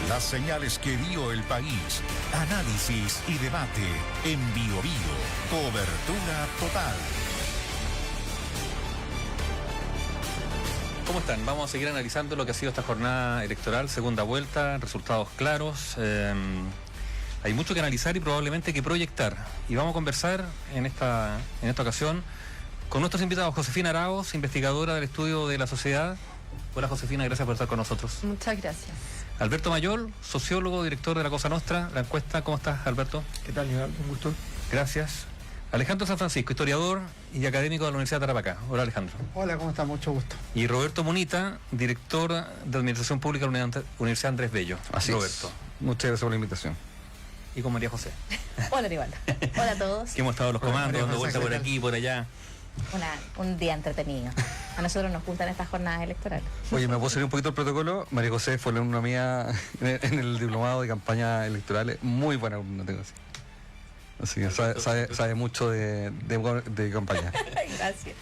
Las señales que vio el país. Análisis y debate en Bio Bio. Cobertura total. ¿Cómo están? Vamos a seguir analizando lo que ha sido esta jornada electoral, segunda vuelta, resultados claros. Hay mucho que analizar y probablemente que proyectar. Y vamos a conversar en esta ocasión con nuestros invitados. Josefina Arauz, investigadora del estudio de la sociedad. Hola Josefina, gracias por estar con nosotros. Muchas gracias. Alberto Mayol, sociólogo, director de La Cosa Nostra, La Encuesta. ¿Cómo estás, Alberto? ¿Qué tal, Nival? Un gusto. Gracias. Alejandro San Francisco, historiador y académico de la Universidad de Tarapacá. Hola, Alejandro. Hola, ¿cómo estás? Mucho gusto. Y Roberto Munita, director de Administración Pública de la Universidad Andrés Bello. Así Roberto. Muchas gracias por la invitación. Y con María José. Hola, Nival. Hola a todos. Que hemos estado los comandos, María dando José, vuelta por ¿qué tal? aquí y por allá. Un día entretenido. A nosotros nos gustan estas jornadas electorales. Oye, ¿me puedo salir un poquito el protocolo? María José fue alumna mía en el diplomado de campañas electorales. Muy buena alumna, tengo así. Así que sabe mucho de campaña. Gracias.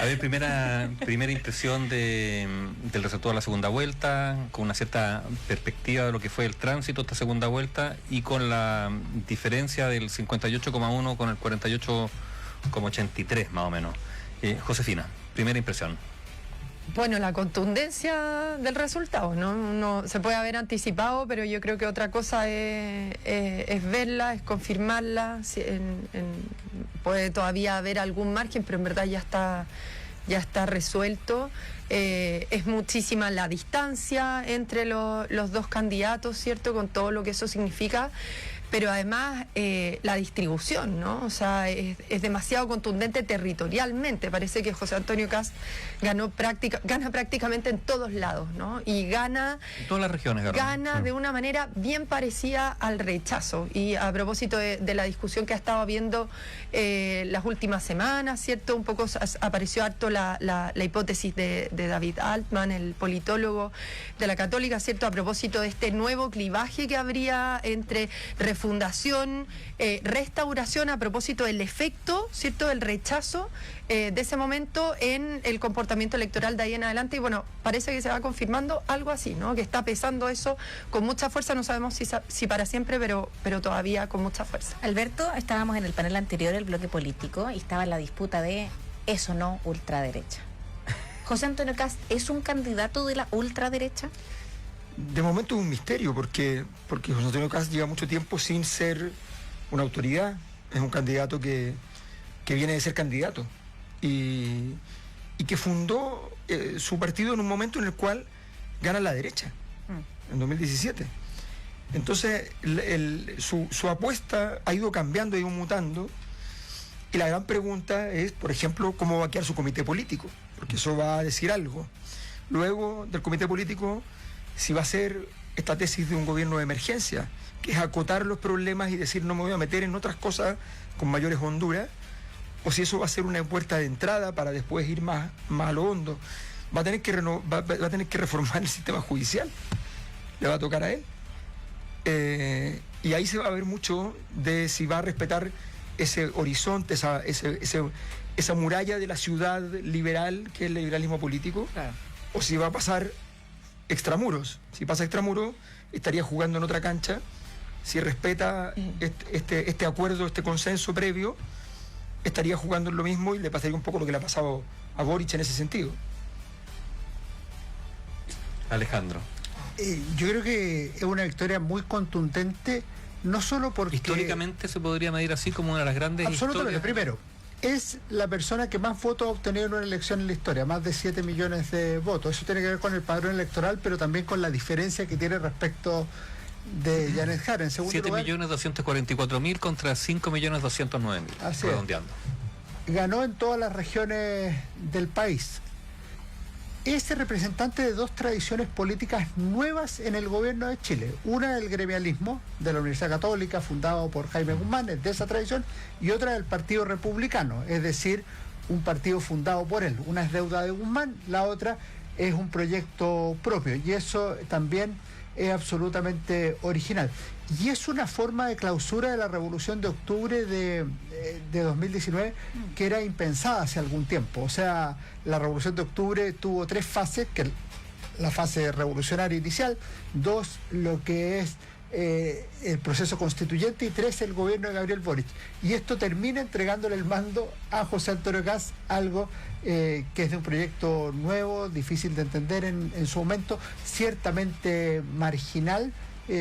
A ver, primera impresión del resultado de la segunda vuelta, con una cierta perspectiva de lo que fue el tránsito esta segunda vuelta y con la diferencia del 58,1 con el 48,83 más o menos. Josefina, primera impresión. Bueno, la contundencia del resultado, ¿no? Uno se puede haber anticipado, pero yo creo que otra cosa es verla, es confirmarla. Puede todavía haber algún margen, pero en verdad ya está resuelto. Es muchísima la distancia entre los dos candidatos, ¿cierto? Con todo lo que eso significa. Pero además la distribución, ¿no? O sea, es demasiado contundente territorialmente. Parece que José Antonio Kast gana prácticamente en todos lados, ¿no? Y gana... En todas las regiones gana de una manera bien parecida al rechazo. Y a propósito de la discusión que ha estado habiendo las últimas semanas, ¿cierto? Un poco apareció harto la hipótesis de David Altman, el politólogo de la Católica, ¿cierto? A propósito de este nuevo clivaje que habría entre refundación, restauración, a propósito del efecto, ¿cierto?, del rechazo de ese momento en el comportamiento electoral de ahí en adelante. Y bueno, parece que se va confirmando algo así, ¿no? Que está pesando eso con mucha fuerza, no sabemos si para siempre, pero todavía con mucha fuerza. Alberto, estábamos en el panel anterior del bloque político y estaba la disputa de ¿es o no ultraderecha? ¿José Antonio Kast es un candidato de la ultraderecha? De momento es un misterio, porque José Antonio Kast lleva mucho tiempo sin ser una autoridad. Es un candidato que viene de ser candidato y que fundó su partido en un momento en el cual gana la derecha, en 2017. Entonces su apuesta ha ido cambiando, ha ido mutando, y la gran pregunta es, por ejemplo, cómo va a quedar su comité político, porque eso va a decir algo. Luego del comité político, si va a ser esta tesis de un gobierno de emergencia, que es acotar los problemas y decir no me voy a meter en otras cosas con mayores honduras, o si eso va a ser una puerta de entrada para después ir más a lo hondo. Va a tener que reformar el sistema judicial, le va a tocar a él, y ahí se va a ver mucho de si va a respetar ese horizonte, esa muralla de la ciudad liberal que es el liberalismo político, claro, o si va a pasar extramuros. Si pasa extramuros, estaría jugando en otra cancha. Si respeta este acuerdo, este consenso previo, estaría jugando en lo mismo y le pasaría un poco lo que le ha pasado a Boric en ese sentido. Alejandro. Yo creo que es una victoria muy contundente, no solo porque... Históricamente se podría medir así como una de las grandes absolutamente, historias. Primero, es la persona que más votos ha obtenido en una elección en la historia, más de 7 millones de votos. Eso tiene que ver con el padrón electoral, pero también con la diferencia que tiene respecto de Janet Jara. En segundo lugar, 7.244.000 contra 5.209.000, así redondeando. Ganó en todas las regiones del país. Es el representante de dos tradiciones políticas nuevas en el gobierno de Chile. Una del gremialismo de la Universidad Católica, fundado por Jaime Guzmán, es de esa tradición, y otra del Partido Republicano, es decir, un partido fundado por él. Una es deuda de Guzmán, la otra es un proyecto propio, y eso también es absolutamente original. Y es una forma de clausura de la Revolución de Octubre de 2019 que era impensada hace algún tiempo. O sea, la Revolución de Octubre tuvo 3 fases, que la fase revolucionaria inicial, 2, lo que es el proceso constituyente, y 3, el gobierno de Gabriel Boric. Y esto termina entregándole el mando a José Antonio Kast, algo que es de un proyecto nuevo, difícil de entender en su momento, ciertamente marginal,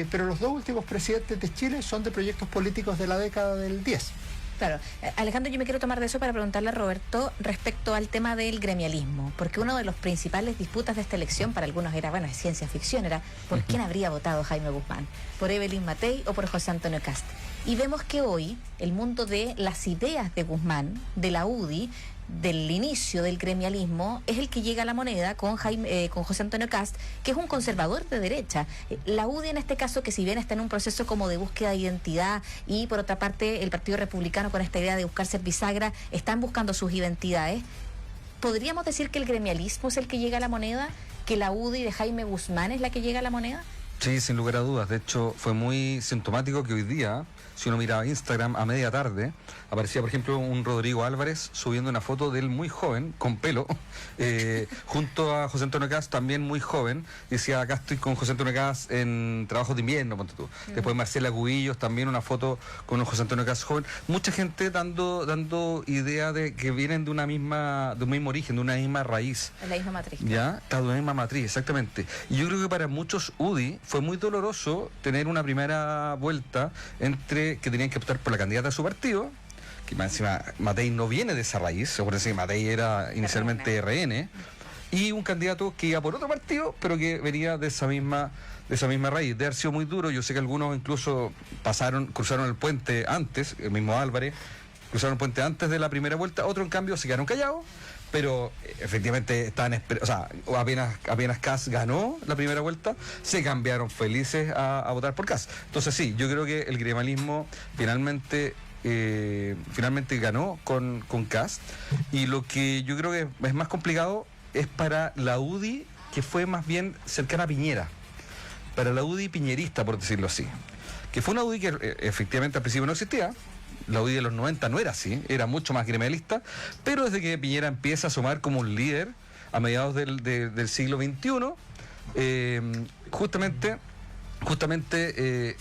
pero los dos últimos presidentes de Chile son de proyectos políticos de la década del 10. Claro. Alejandro, yo me quiero tomar de eso para preguntarle a Roberto respecto al tema del gremialismo, porque uno de los principales disputas de esta elección para algunos era, bueno, es ciencia ficción, era ¿por quién habría votado Jaime Guzmán? ¿Por Evelyn Matei o por José Antonio Kast? Y vemos que hoy el mundo de las ideas de Guzmán, de la UDI, del inicio del gremialismo, es el que llega a la moneda con José Antonio Kast, que es un conservador de derecha. La UDI en este caso, que si bien está en un proceso como de búsqueda de identidad, y por otra parte el Partido Republicano con esta idea de buscar ser bisagra, están buscando sus identidades. ¿Podríamos decir que el gremialismo es el que llega a la moneda? ¿Que la UDI de Jaime Guzmán es la que llega a la moneda? Sí, sin lugar a dudas. De hecho, fue muy sintomático que hoy día, si uno miraba Instagram a media tarde, aparecía, por ejemplo, un Rodrigo Álvarez subiendo una foto de él muy joven, con pelo, junto a José Antonio Kast, también muy joven. Decía, acá estoy con José Antonio Kast en trabajos de invierno, ponte tú. Después Marcela Cubillos, también una foto con un José Antonio Kast joven. Mucha gente dando idea de que vienen de un mismo origen, de una misma raíz. Es la misma matriz. Ya, de una misma matriz, exactamente. Y yo creo que para muchos UDI fue muy doloroso tener una primera vuelta entre que tenían que optar por la candidata de su partido, que más encima Matei no viene de esa raíz, se puede decir que Matei era inicialmente RN, y un candidato que iba por otro partido, pero que venía de esa misma raíz. De haber sido muy duro. Yo sé que algunos incluso cruzaron el puente antes, el mismo Álvarez, cruzaron el puente antes de la primera vuelta, otros en cambio se quedaron callados, pero efectivamente estaban, o sea, apenas Kast ganó la primera vuelta, se cambiaron felices a votar por Kast. Entonces sí, yo creo que el gremialismo finalmente ganó con Kast, y lo que yo creo que es más complicado es para la UDI, que fue más bien cercana a Piñera, para la UDI piñerista, por decirlo así, que fue una UDI que efectivamente al principio no existía. La UDI de los 90 no era así, era mucho más gremialista, pero desde que Piñera empieza a asomar como un líder a mediados del siglo XXI, justamente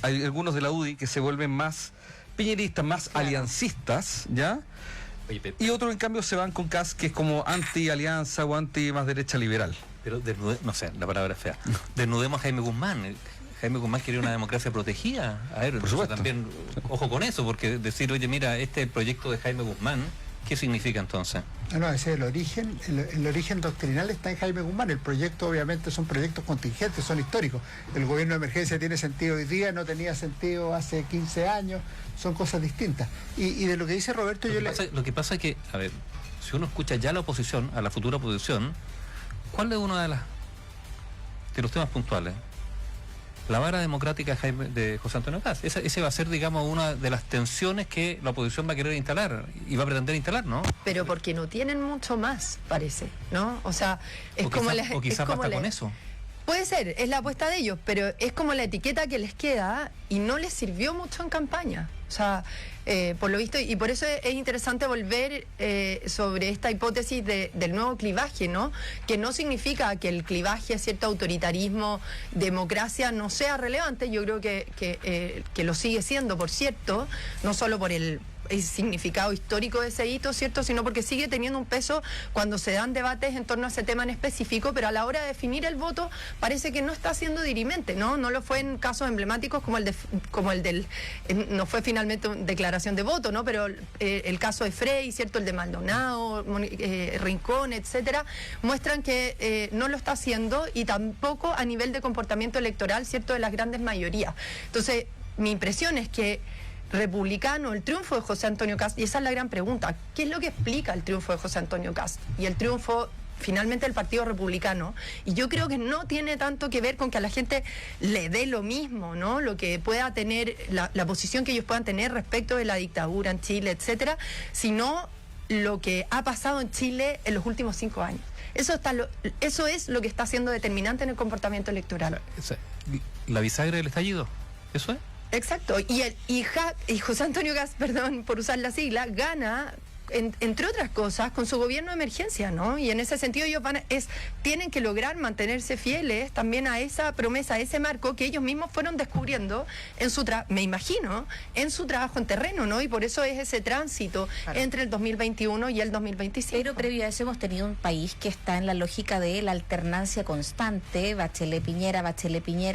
hay algunos de la UDI que se vuelven más piñeristas, más aliancistas, ¿ya? Y otros en cambio se van con Kast, que es como anti-alianza o anti más derecha liberal. Pero no sé, la palabra es fea. Desnudemos a Jaime Guzmán. Jaime Guzmán quería una democracia protegida. A ver, por supuesto. También, ojo con eso, porque decir, oye, mira, este es el proyecto de Jaime Guzmán, ¿qué significa entonces? No, ese es el origen. El origen doctrinal está en Jaime Guzmán. El proyecto, obviamente, son proyectos contingentes, son históricos. El gobierno de emergencia tiene sentido hoy día, no tenía sentido hace 15 años, son cosas distintas. Y de lo que dice Roberto, Lo que pasa es que, a ver, si uno escucha ya la oposición, a la futura oposición, ¿cuál es uno de los temas puntuales? La vara democrática de José Antonio Kast. Ese va a ser, digamos, una de las tensiones que la oposición va a querer instalar y va a pretender instalar, ¿no? Pero porque no tienen mucho más, parece, ¿no? O sea, es como... O quizás basta con eso. Puede ser, es la apuesta de ellos, pero es como la etiqueta que les queda y no les sirvió mucho en campaña. O sea, por lo visto, y por eso es interesante volver sobre esta hipótesis del nuevo clivaje, ¿no? Que no significa que el clivaje, cierto autoritarismo, democracia no sea relevante. Yo creo que lo sigue siendo, por cierto, no solo por el significado histórico de ese hito, ¿cierto? Sino porque sigue teniendo un peso cuando se dan debates en torno a ese tema en específico, pero a la hora de definir el voto parece que no está siendo dirimente, ¿no? No lo fue en casos emblemáticos como el del no fue finalmente una declaración de voto, ¿no? Pero el caso de Frey, ¿cierto? El de Maldonado, Rincón, etcétera, muestran que no lo está haciendo, y tampoco a nivel de comportamiento electoral, ¿cierto? De las grandes mayorías. Entonces, mi impresión es que republicano, el triunfo de José Antonio Kast, y esa es la gran pregunta, ¿qué es lo que explica el triunfo de José Antonio Kast y el triunfo finalmente del Partido Republicano? Y yo creo que no tiene tanto que ver con que a la gente le dé lo mismo, ¿no? Lo que pueda tener, la posición que ellos puedan tener respecto de la dictadura en Chile, etcétera, sino lo que ha pasado en Chile en los últimos 5 años. Eso es lo que está siendo determinante en el comportamiento electoral. La bisagra del estallido, ¿eso es? Exacto, y José Antonio Kast, perdón por usar la sigla, gana entre otras cosas, con su gobierno de emergencia, ¿no? Y en ese sentido ellos tienen que lograr mantenerse fieles también a esa promesa, a ese marco que ellos mismos fueron descubriendo me imagino, en su trabajo en terreno, ¿no? Y por eso es ese tránsito entre el 2021 y el 2025. Pero previo a eso hemos tenido un país que está en la lógica de la alternancia constante, Bachelet-Piñera,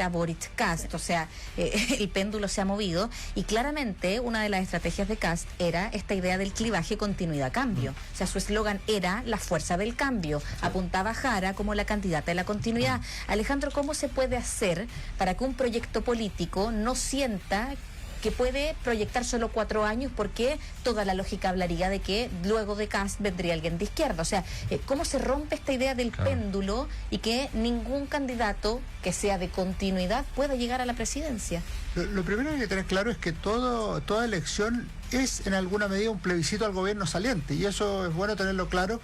Boric-Kast, o sea, el péndulo se ha movido y claramente una de las estrategias de Kast era esta idea del clivaje continuidad-cambio. O sea, su eslogan era la fuerza del cambio. Apuntaba a Jara como la candidata de la continuidad. Alejandro, ¿cómo se puede hacer para que un proyecto político no sienta que puede proyectar solo 4 años, porque toda la lógica hablaría de que luego de Kast vendría alguien de izquierda? O sea, ¿cómo se rompe esta idea del péndulo y que ningún candidato que sea de continuidad pueda llegar a la presidencia? Lo primero que hay que tener claro es que toda elección es en alguna medida un plebiscito al gobierno saliente, y eso es bueno tenerlo claro.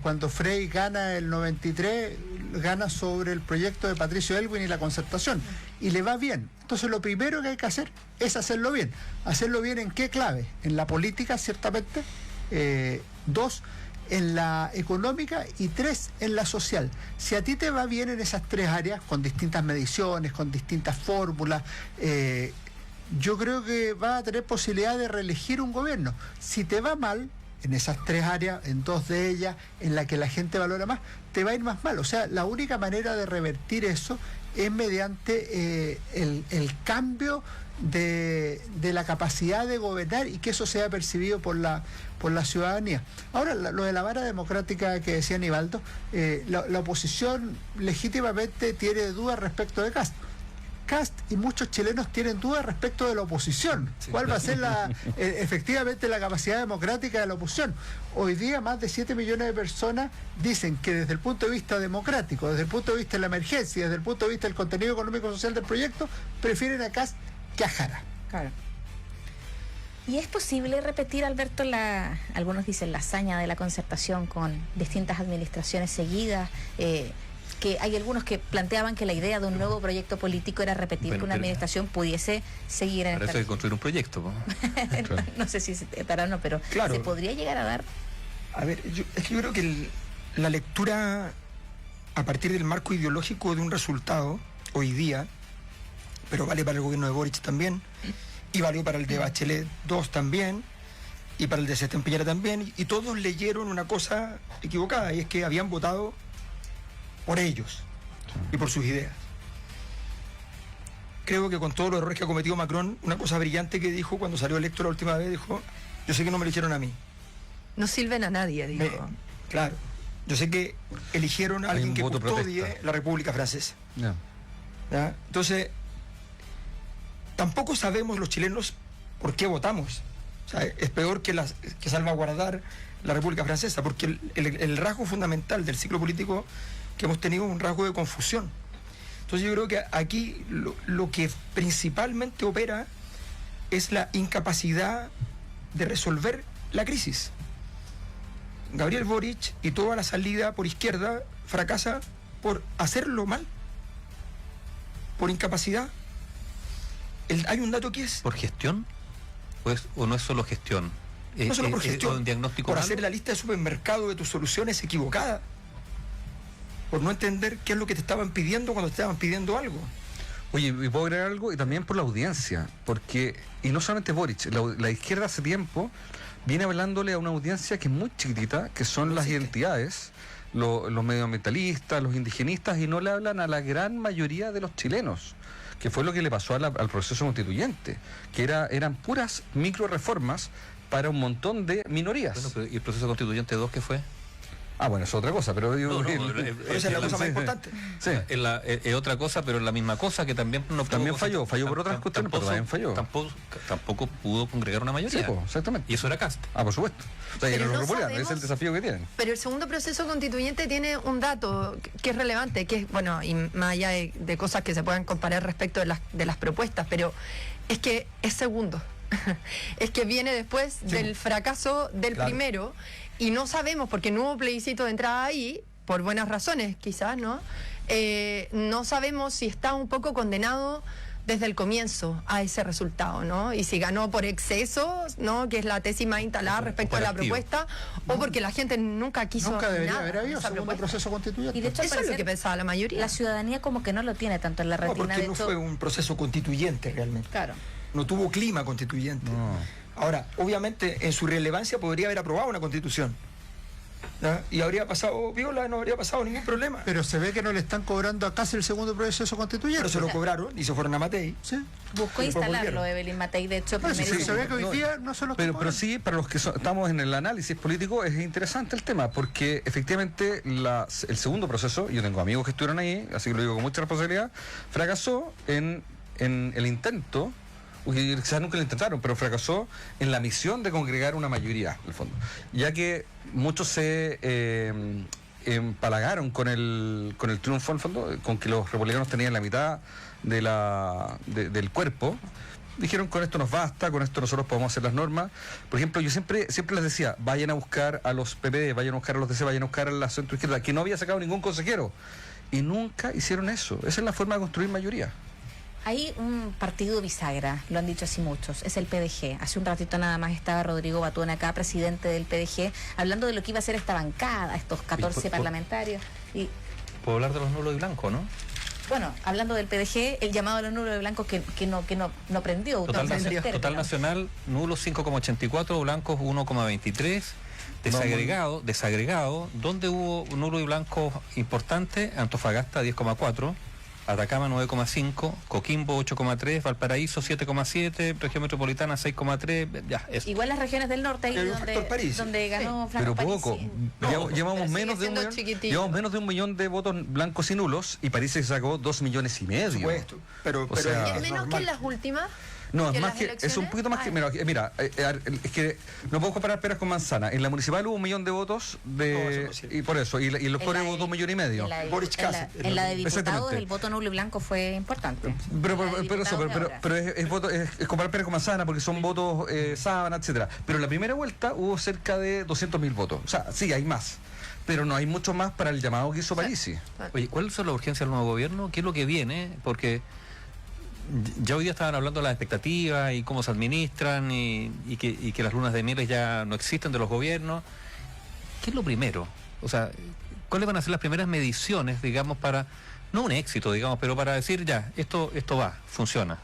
Cuando Frey gana el 93, gana sobre el proyecto de Patricio Aylwin y la concertación, y le va bien. Entonces lo primero que hay que hacer es hacerlo bien. ¿Hacerlo bien en qué clave? En la política, ciertamente. 2, en la económica, y 3, en la social. Si a ti te va bien en esas 3 áreas, con distintas mediciones, con distintas fórmulas, yo creo que vas a tener posibilidad de reelegir un gobierno. Si te va mal en esas 3 áreas, en 2 de ellas, en la que la gente valora más, te va a ir más mal. O sea, la única manera de revertir eso es mediante el cambio de la capacidad de gobernar, y que eso sea percibido por la ciudadanía. Ahora, lo de la vara democrática que decía Nivaldo, la oposición legítimamente tiene dudas respecto de Kast. Y muchos chilenos tienen dudas respecto de la oposición. Sí, ¿cuál va a ser efectivamente la capacidad democrática de la oposición? Hoy día más de 7 millones de personas dicen que desde el punto de vista democrático, desde el punto de vista de la emergencia, desde el punto de vista del contenido económico y social del proyecto, prefieren a Kast que a Jara. Claro. ¿Y es posible repetir, Alberto, algunos dicen la hazaña de la concertación con distintas administraciones seguidas? Que hay algunos que planteaban que la idea de un nuevo proyecto político era repetir que una administración pudiese seguir en Para eso hay que construir un proyecto. No sé si para no, pero claro, ¿se podría llegar a dar? A ver, yo creo que la lectura a partir del marco ideológico de un resultado hoy día, pero vale para el gobierno de Boric también, y valió para el de Bachelet 2 también, y para el de Sebastián Piñera también, y todos leyeron una cosa equivocada, y es que habían votado por ellos y por sus ideas. Creo que con todos los errores que ha cometido Macron, una cosa brillante que dijo cuando salió electo la última vez, dijo: yo sé que no me eligieron a mí. No sirven a nadie, digo. Claro. Yo sé que eligieron a alguien que custodie la República Francesa. No. ¿Ya? Entonces, tampoco sabemos los chilenos por qué votamos. O sea, es peor que salvaguardar la República Francesa, porque el rasgo fundamental del ciclo político que hemos tenido es un rasgo de confusión. Entonces yo creo que aquí lo que principalmente opera es la incapacidad de resolver la crisis. Gabriel Boric y toda la salida por izquierda fracasa por hacerlo mal, por incapacidad. Hay un dato que es... ¿Por gestión? ¿O no es solo gestión? No solo por gestión, un diagnóstico por malo. hacer la lista de supermercado de tus soluciones equivocada, por no entender qué es lo que te estaban pidiendo cuando te estaban pidiendo algo. Oye, y puedo agregar algo, y también por la audiencia, porque, y no solamente Boric, la izquierda hace tiempo viene hablándole a una audiencia que es muy chiquitita, que son las identidades, los medioambientalistas, los indigenistas, y no le hablan a la gran mayoría de los chilenos, que fue lo que le pasó al proceso constituyente, que eran puras micro reformas para un montón de minorías. Bueno, pero ¿y el proceso constituyente 2 qué fue? Ah, bueno, es otra cosa, pero digo... esa es la cosa más importante. Sí. Es otra cosa, pero es la misma cosa que también no pudo... También falló por otras cuestiones, pero también falló. Tampoco pudo congregar una mayoría. Sí, exactamente. Y eso era Kast. Ah, por supuesto. O sea, y los republicanos, ese es el desafío que tienen. Pero el segundo proceso constituyente tiene un dato que es relevante, que es, bueno, y más allá de cosas que se puedan comparar respecto de las propuestas, pero es que es segundo. Es que viene después del fracaso del primero, y no sabemos, porque no hubo plebiscito de entrada ahí, por buenas razones quizás, ¿no? No sabemos si está un poco condenado desde el comienzo a ese resultado, ¿no? Y si ganó por exceso, ¿no? Que es la tesis más instalada respecto a la propuesta, o porque la gente nunca quiso Nunca debería nada haber habido esa segundo propuesta. proceso constituyente. Y de hecho, al Eso es lo parecer, que pensaba la mayoría. la ciudadanía como que no lo tiene tanto en la No, retina. porque de no hecho, fue un proceso constituyente realmente. claro. No tuvo clima constituyente. Ahora, obviamente, en su relevancia podría haber aprobado una constitución. ¿Ya? Y habría pasado viola, no habría pasado ningún problema. Pero se ve que no le están cobrando a casi el segundo proceso constituyente. Pero se lo cobraron y se fueron a Matei. Sí. Buscó Después instalarlo volvieron. Evelyn Matei, de hecho, Bueno, primero sí, se ve que hoy No, día no se lo Pero sí, para los que estamos en el análisis político, es interesante el tema, porque efectivamente el segundo proceso, yo tengo amigos que estuvieron ahí, así que lo digo con mucha responsabilidad, fracasó en el intento, quizás nunca lo intentaron, pero fracasó en la misión de congregar una mayoría, en el fondo. Ya que muchos se empalagaron con el triunfo, en el fondo, con que los republicanos tenían la mitad del cuerpo. Dijeron, con esto nos basta, con esto nosotros podemos hacer las normas. Por ejemplo, yo siempre les decía, vayan a buscar a los PPD, vayan a buscar a los DC, vayan a buscar a la centroizquierda, que no había sacado ningún consejero. Y nunca hicieron eso. Esa es la forma de construir mayoría. Hay un partido bisagra, lo han dicho así muchos, es el PDG. Hace un ratito nada más estaba Rodrigo Batón acá, presidente del PDG, hablando de lo que iba a ser esta bancada, estos 14 parlamentarios. Y Puedo hablar de los nulos y blancos, ¿no? bueno, hablando del PDG, el llamado a los nulos y blancos que no prendió. Total, usando esos total términos. nacional, nulos 5,84, blancos 1,23. Desagregado, donde hubo nulo y blanco importante, Antofagasta 10,4, Atacama 9,5, Coquimbo 8,3, Valparaíso 7,7, Región Metropolitana 6,3, ya, eso. Igual las regiones del norte, ahí Pero el factor París. donde ganó Franco Pero poco. Parisi. Llevamos pero menos sigue de un siendo millón, chiquitito. llevamos menos de 1 millón de votos blancos y nulos, y París se sacó 2,5 millones. Por supuesto. Pero O sea, ¿Y es menos normal. que en las últimas? No, es ¿Que más las que, es un elecciones? poquito más que, mira, es que no podemos comparar peras con manzana. En la municipal hubo 1 millón de votos No, eso no es cierto. y por eso, y en los pobres hubo 2,5 millones. Boris Kasich. En la de diputados, Exactamente. el voto nulo y blanco fue importante. En la de Pero diputados de ahora. es comparar peras con manzana porque son votos sábana, etcétera. Pero en la primera vuelta hubo cerca de 200.000 votos. O sea, sí, hay más. Pero no hay mucho más para el llamado que hizo Parisi. Oye, ¿cuáles son las urgencias del nuevo gobierno? ¿Qué es lo que viene? Porque ya hoy día estaban hablando de las expectativas y cómo se administran y que las lunas de miel ya no existen de los gobiernos. ¿Qué es lo primero? O sea, ¿cuáles van a ser las primeras mediciones, digamos, para, no un éxito, digamos, pero para decir ya, esto va, funciona?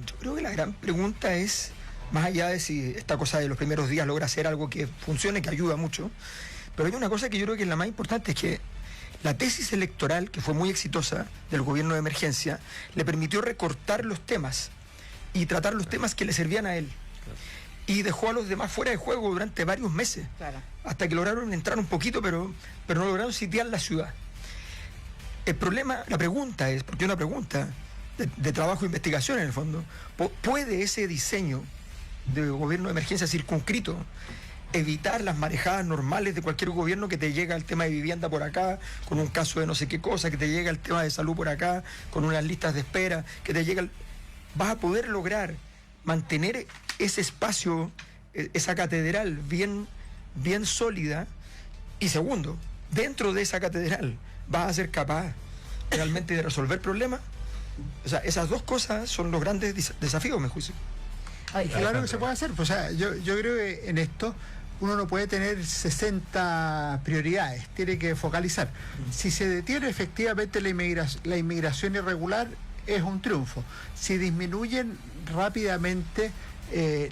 Yo creo que la gran pregunta es, más allá de si esta cosa de los primeros días logra hacer algo que funcione, que ayuda mucho, pero hay una cosa que yo creo que es la más importante, es que la tesis electoral, que fue muy exitosa, del gobierno de emergencia, le permitió recortar los temas y tratar los temas que le servían a él. Y dejó a los demás fuera de juego durante varios meses, Claro. hasta que lograron entrar un poquito, pero no lograron sitiar la ciudad. El problema, la pregunta es, porque es una pregunta de trabajo e investigación en el fondo, ¿puede ese diseño de gobierno de emergencia circunscrito evitar las marejadas normales de cualquier gobierno, que te llega el tema de vivienda por acá, con un caso de no sé qué cosa, que te llega el tema de salud por acá, con unas listas de espera, que te llega vas a poder lograr mantener ese espacio, esa catedral bien sólida? Y segundo, dentro de esa catedral, ¿vas a ser capaz realmente de resolver problemas? O sea, esas dos cosas son los grandes desafíos, me juicio. Ay, Claro que se puede hacer. Pues, o sea, yo creo que en esto uno no puede tener 60 prioridades, tiene que focalizar. Si se detiene efectivamente la inmigración irregular, es un triunfo. Si disminuyen rápidamente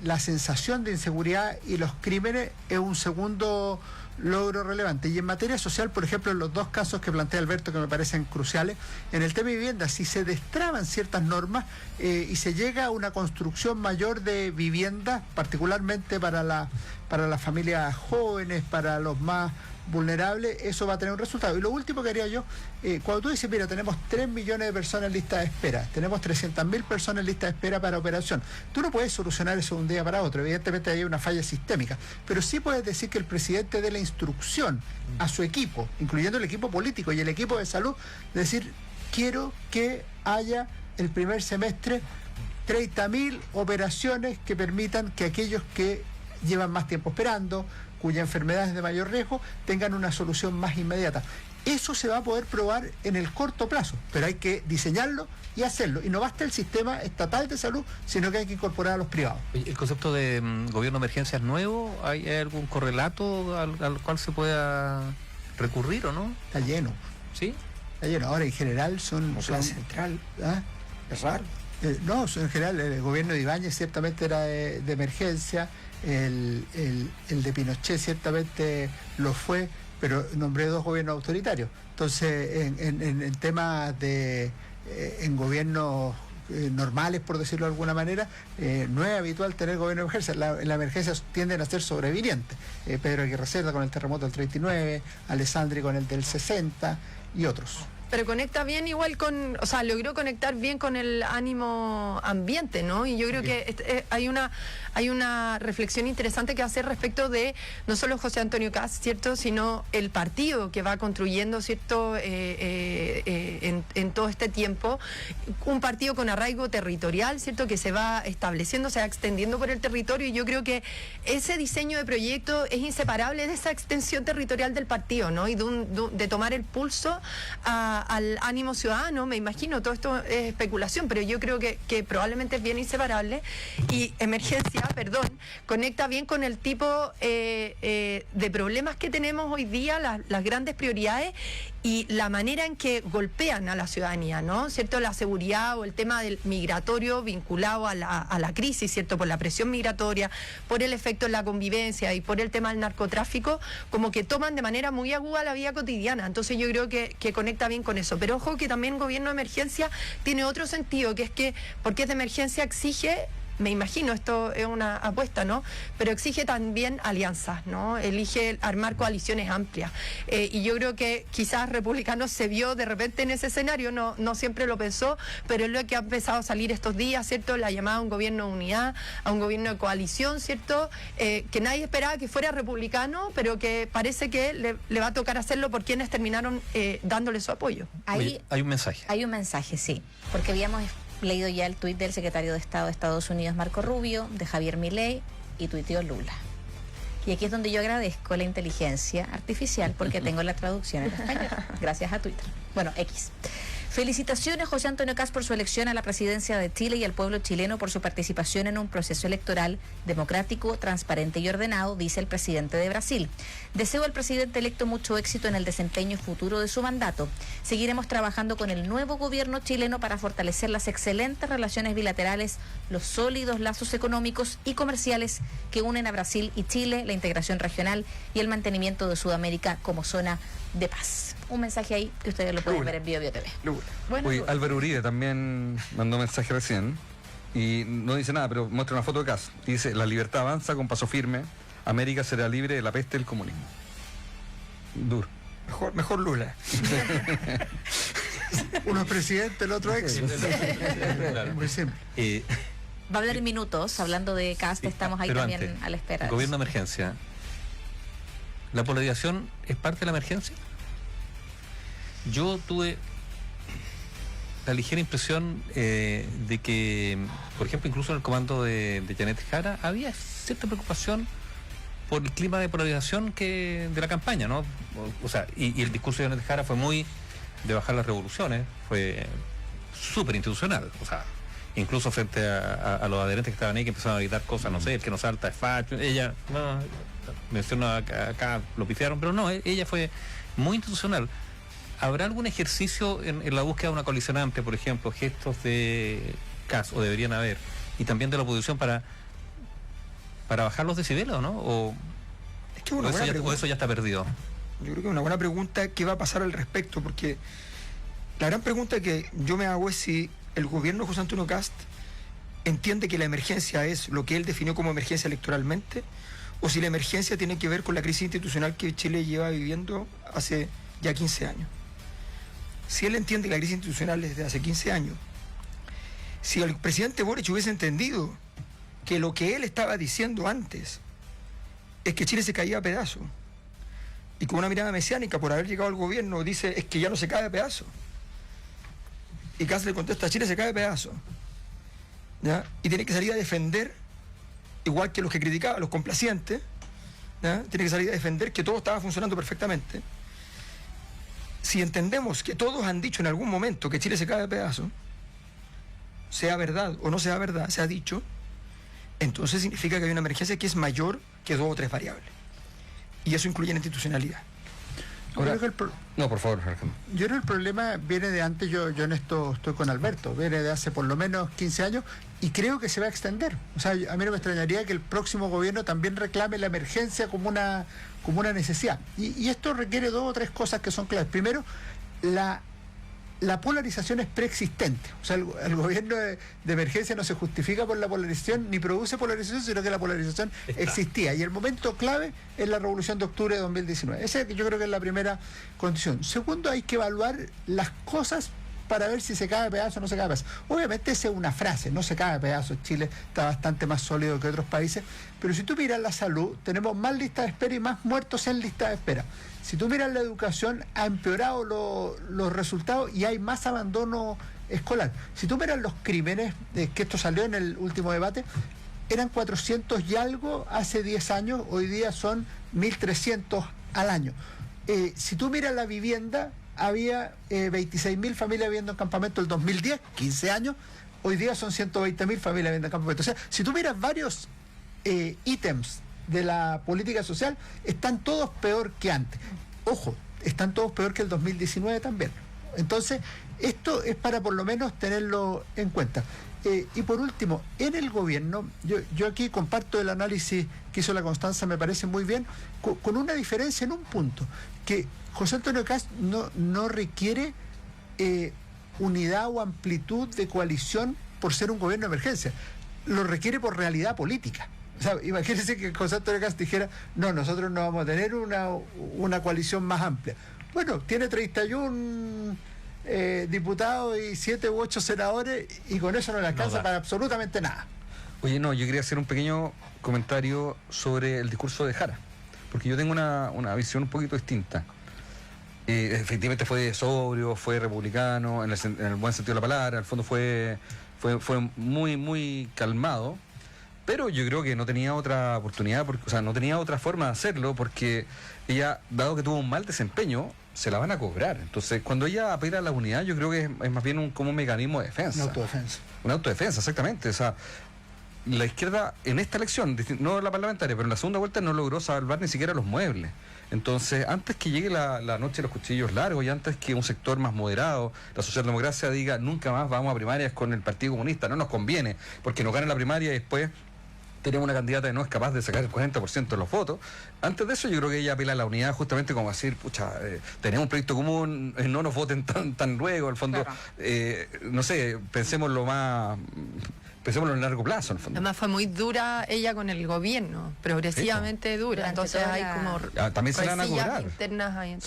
la sensación de inseguridad y los crímenes, es un segundo logro relevante. Y en materia social, por ejemplo, en los dos casos que plantea Alberto, que me parecen cruciales, en el tema de vivienda, si se destraban ciertas normas y se llega a una construcción mayor de vivienda, particularmente para las familias jóvenes, para los más vulnerables, eso va a tener un resultado. Y lo último que haría yo, cuando tú dices, mira, tenemos 3 millones de personas en lista de espera, tenemos 300.000 personas en lista de espera para operación, tú no puedes solucionar eso de un día para otro, evidentemente hay una falla sistémica, pero sí puedes decir que el presidente dé la instrucción a su equipo, incluyendo el equipo político y el equipo de salud, decir, quiero que haya el primer semestre 30.000 operaciones que permitan que aquellos que llevan más tiempo esperando, cuya enfermedad es de mayor riesgo, tengan una solución más inmediata. Eso se va a poder probar en el corto plazo, pero hay que diseñarlo y hacerlo. Y no basta el sistema estatal de salud, sino que hay que incorporar a los privados. ¿El concepto de gobierno de emergencia es nuevo? ¿Hay algún correlato al cual se pueda recurrir o no? Está lleno. ¿Sí? Está lleno. Ahora, en general, son Plan central. ¿ah? Es raro. No, en general, el gobierno de Ibáñez ciertamente era de emergencia, el de Pinochet ciertamente lo fue, pero nombré 2 gobiernos autoritarios. Entonces, en temas de en gobiernos normales, por decirlo de alguna manera, no es habitual tener gobierno de emergencia. La emergencia tienden a ser sobrevivientes. Pedro Aguirre Cerda con el terremoto del 39, Alessandri con el del 60 y otros. Pero conecta bien igual con, o sea, logró conectar bien con el ánimo ambiente, ¿no? Y yo creo que hay una reflexión interesante que hacer respecto de no solo José Antonio Kast, ¿cierto? Sino el partido que va construyendo, ¿cierto? En todo este tiempo, un partido con arraigo territorial, ¿cierto? Que se va estableciendo, se va extendiendo por el territorio, y yo creo que ese diseño de proyecto es inseparable de esa extensión territorial del partido, ¿no? Y de tomar el pulso al ánimo ciudadano. Me imagino, todo esto es especulación, pero yo creo que probablemente es bien inseparable, y emergencia, conecta bien con el tipo de problemas que tenemos hoy día, las grandes prioridades y la manera en que golpean a la ciudadanía, ¿no? ¿Cierto? La seguridad o el tema del migratorio vinculado a la crisis, ¿cierto? Por la presión migratoria, por el efecto en la convivencia y por el tema del narcotráfico, como que toman de manera muy aguda la vida cotidiana. Entonces yo creo que conecta bien con eso. Pero ojo que también gobierno de emergencia tiene otro sentido, que es que, porque es de emergencia, exige, me imagino, esto es una apuesta, ¿no? Pero exige también alianzas, ¿no? Elige armar coaliciones amplias. Y yo creo que quizás Republicanos se vio de repente en ese escenario, no siempre lo pensó, pero es lo que ha empezado a salir estos días, ¿cierto? La llamada a un gobierno de unidad, a un gobierno de coalición, ¿cierto? Que nadie esperaba que fuera republicano, pero que parece que le va a tocar hacerlo por quienes terminaron dándole su apoyo. Oye, hay un mensaje. Hay un mensaje, sí, porque habíamos leído ya el tuit del secretario de Estado de Estados Unidos, Marco Rubio, de Javier Milei, y tuiteó Lula. Y aquí es donde yo agradezco la inteligencia artificial, porque tengo la traducción en español, gracias a Twitter. Bueno, X. Felicitaciones, José Antonio Kast, por su elección a la presidencia de Chile y al pueblo chileno por su participación en un proceso electoral democrático, transparente y ordenado, dice el presidente de Brasil. Deseo al presidente electo mucho éxito en el desempeño futuro de su mandato. Seguiremos trabajando con el nuevo gobierno chileno para fortalecer las excelentes relaciones bilaterales, los sólidos lazos económicos y comerciales que unen a Brasil y Chile, la integración regional y el mantenimiento de Sudamérica como zona de paz. Un mensaje ahí que ustedes lo pueden ver en BioBio TV. Bueno, Uy, Álvaro Uribe también mandó un mensaje recién y no dice nada, pero muestra una foto de Kast. Dice: la libertad avanza con paso firme, América será libre de la peste del comunismo. Duro. Mejor Lula. Uno es presidente, el otro ex. Muy simple. va a hablar en minutos, hablando de Kast, estamos ahí pero también antes, a la espera. Gobierno de emergencia. ¿La polarización es parte de la emergencia? Yo tuve la ligera impresión de que, por ejemplo, incluso en el comando de Janet Jara había cierta preocupación por el clima de polarización de la campaña, ¿no? O sea, y el discurso de Janet Jara fue muy de bajar las revoluciones, fue súper institucional, o sea, incluso frente a los adherentes que estaban ahí, que empezaron a gritar cosas, no sé, el que no salta es facho, ella, no, mencionó acá, lo pifiaron, pero no, ella fue muy institucional. ¿Habrá algún ejercicio en la búsqueda de una coalición amplia, por ejemplo, gestos de Kast, o deberían haber, y también de la oposición para bajar los decibelos, ¿no? O eso ya está perdido. Yo creo que es una buena pregunta, ¿qué va a pasar al respecto? Porque la gran pregunta que yo me hago es si el gobierno de José Antonio Kast entiende que la emergencia es lo que él definió como emergencia electoralmente, o si la emergencia tiene que ver con la crisis institucional que Chile lleva viviendo hace ya 15 años. Si él entiende que la crisis institucional es de hace 15 años, si el presidente Boric hubiese entendido que lo que él estaba diciendo antes es que Chile se caía a pedazos, y con una mirada mesiánica por haber llegado al gobierno dice es que ya no se cae a pedazos, y Kast le contesta: Chile se cae a pedazos, ¿ya? Y tiene que salir a defender, igual que los que criticaban, los complacientes, ¿ya? Tiene que salir a defender que todo estaba funcionando perfectamente. si entendemos que todos han dicho en algún momento que Chile se cae de pedazo, sea verdad o no sea verdad, se ha dicho, entonces significa que hay una emergencia que es mayor que 2 o 3 variables. Y eso incluye la institucionalidad. Ahora, Creo que no, por favor, Alejandro. Yo creo que el problema viene de antes, yo en esto estoy con Alberto, viene de hace por lo menos 15 años y creo que se va a extender. O sea, a mí no me extrañaría que el próximo gobierno también reclame la emergencia como una necesidad. Y esto requiere 2 o 3 cosas que son claves. Primero, la polarización es preexistente. O sea, el gobierno de emergencia no se justifica por la polarización, ni produce polarización, sino que la polarización existía. Y el momento clave es la Revolución de Octubre de 2019. Esa yo creo que es la primera condición. Segundo, hay que evaluar las cosas para ver si se cae de pedazo o no se cae de pedazo. Obviamente esa es una frase, no se cae de pedazo. Chile está bastante más sólido que otros países, pero si tú miras la salud, tenemos más listas de espera y más muertos en lista de espera. Si tú miras la educación, ha empeorado los resultados y hay más abandono escolar. Si tú miras los crímenes, que esto salió en el último debate, eran 400 y algo hace 10 años, hoy día son 1.300 al año. Si tú miras la vivienda, había 26.000 familias viviendo en campamento el 2010, 15 años, hoy día son 120.000 familias viviendo en campamento. O sea, si tú miras varios ítems de la política social, están todos peor que antes. Ojo, están todos peor que el 2019 también. Entonces, esto es para por lo menos tenerlo en cuenta. Y por último, en el gobierno, yo aquí comparto el análisis que hizo la Constanza, me parece muy bien, con una diferencia en un punto, que José Antonio Kast no requiere unidad o amplitud de coalición por ser un gobierno de emergencia, lo requiere por realidad política. O sea, imagínense que José Antonio Kast dijera, no, nosotros no vamos a tener una coalición más amplia. Bueno, tiene 31 diputados y 7 u 8 senadores y con eso no le alcanza para absolutamente nada. Oye, no, yo quería hacer un pequeño comentario sobre el discurso de Jara, porque yo tengo una visión un poquito distinta. Efectivamente fue sobrio, fue republicano, en el buen sentido de la palabra, al fondo fue muy, muy calmado, pero yo creo que no tenía otra oportunidad, no tenía otra forma de hacerlo, porque ella, dado que tuvo un mal desempeño, se la van a cobrar. Entonces, cuando ella apela a la unidad, yo creo que es más bien como un mecanismo de defensa. Una autodefensa. Una autodefensa, exactamente. O sea, la izquierda en esta elección, no la parlamentaria, pero en la segunda vuelta no logró salvar ni siquiera los muebles. Entonces, antes que llegue la noche de los cuchillos largos y antes que un sector más moderado, la socialdemocracia, diga nunca más vamos a primarias con el Partido Comunista, no nos conviene, porque nos gana la primaria y después tenemos una candidata que no es capaz de sacar el 40% de los votos. Antes de eso yo creo que ella apela a la unidad justamente como decir, pucha, tenemos un proyecto común, no nos voten tan luego, al fondo, claro. No sé, pensémoslo en largo plazo, en el fondo. Además fue muy dura ella con el gobierno, progresivamente dura, entonces hay como también se la van a cobrar internas ahí.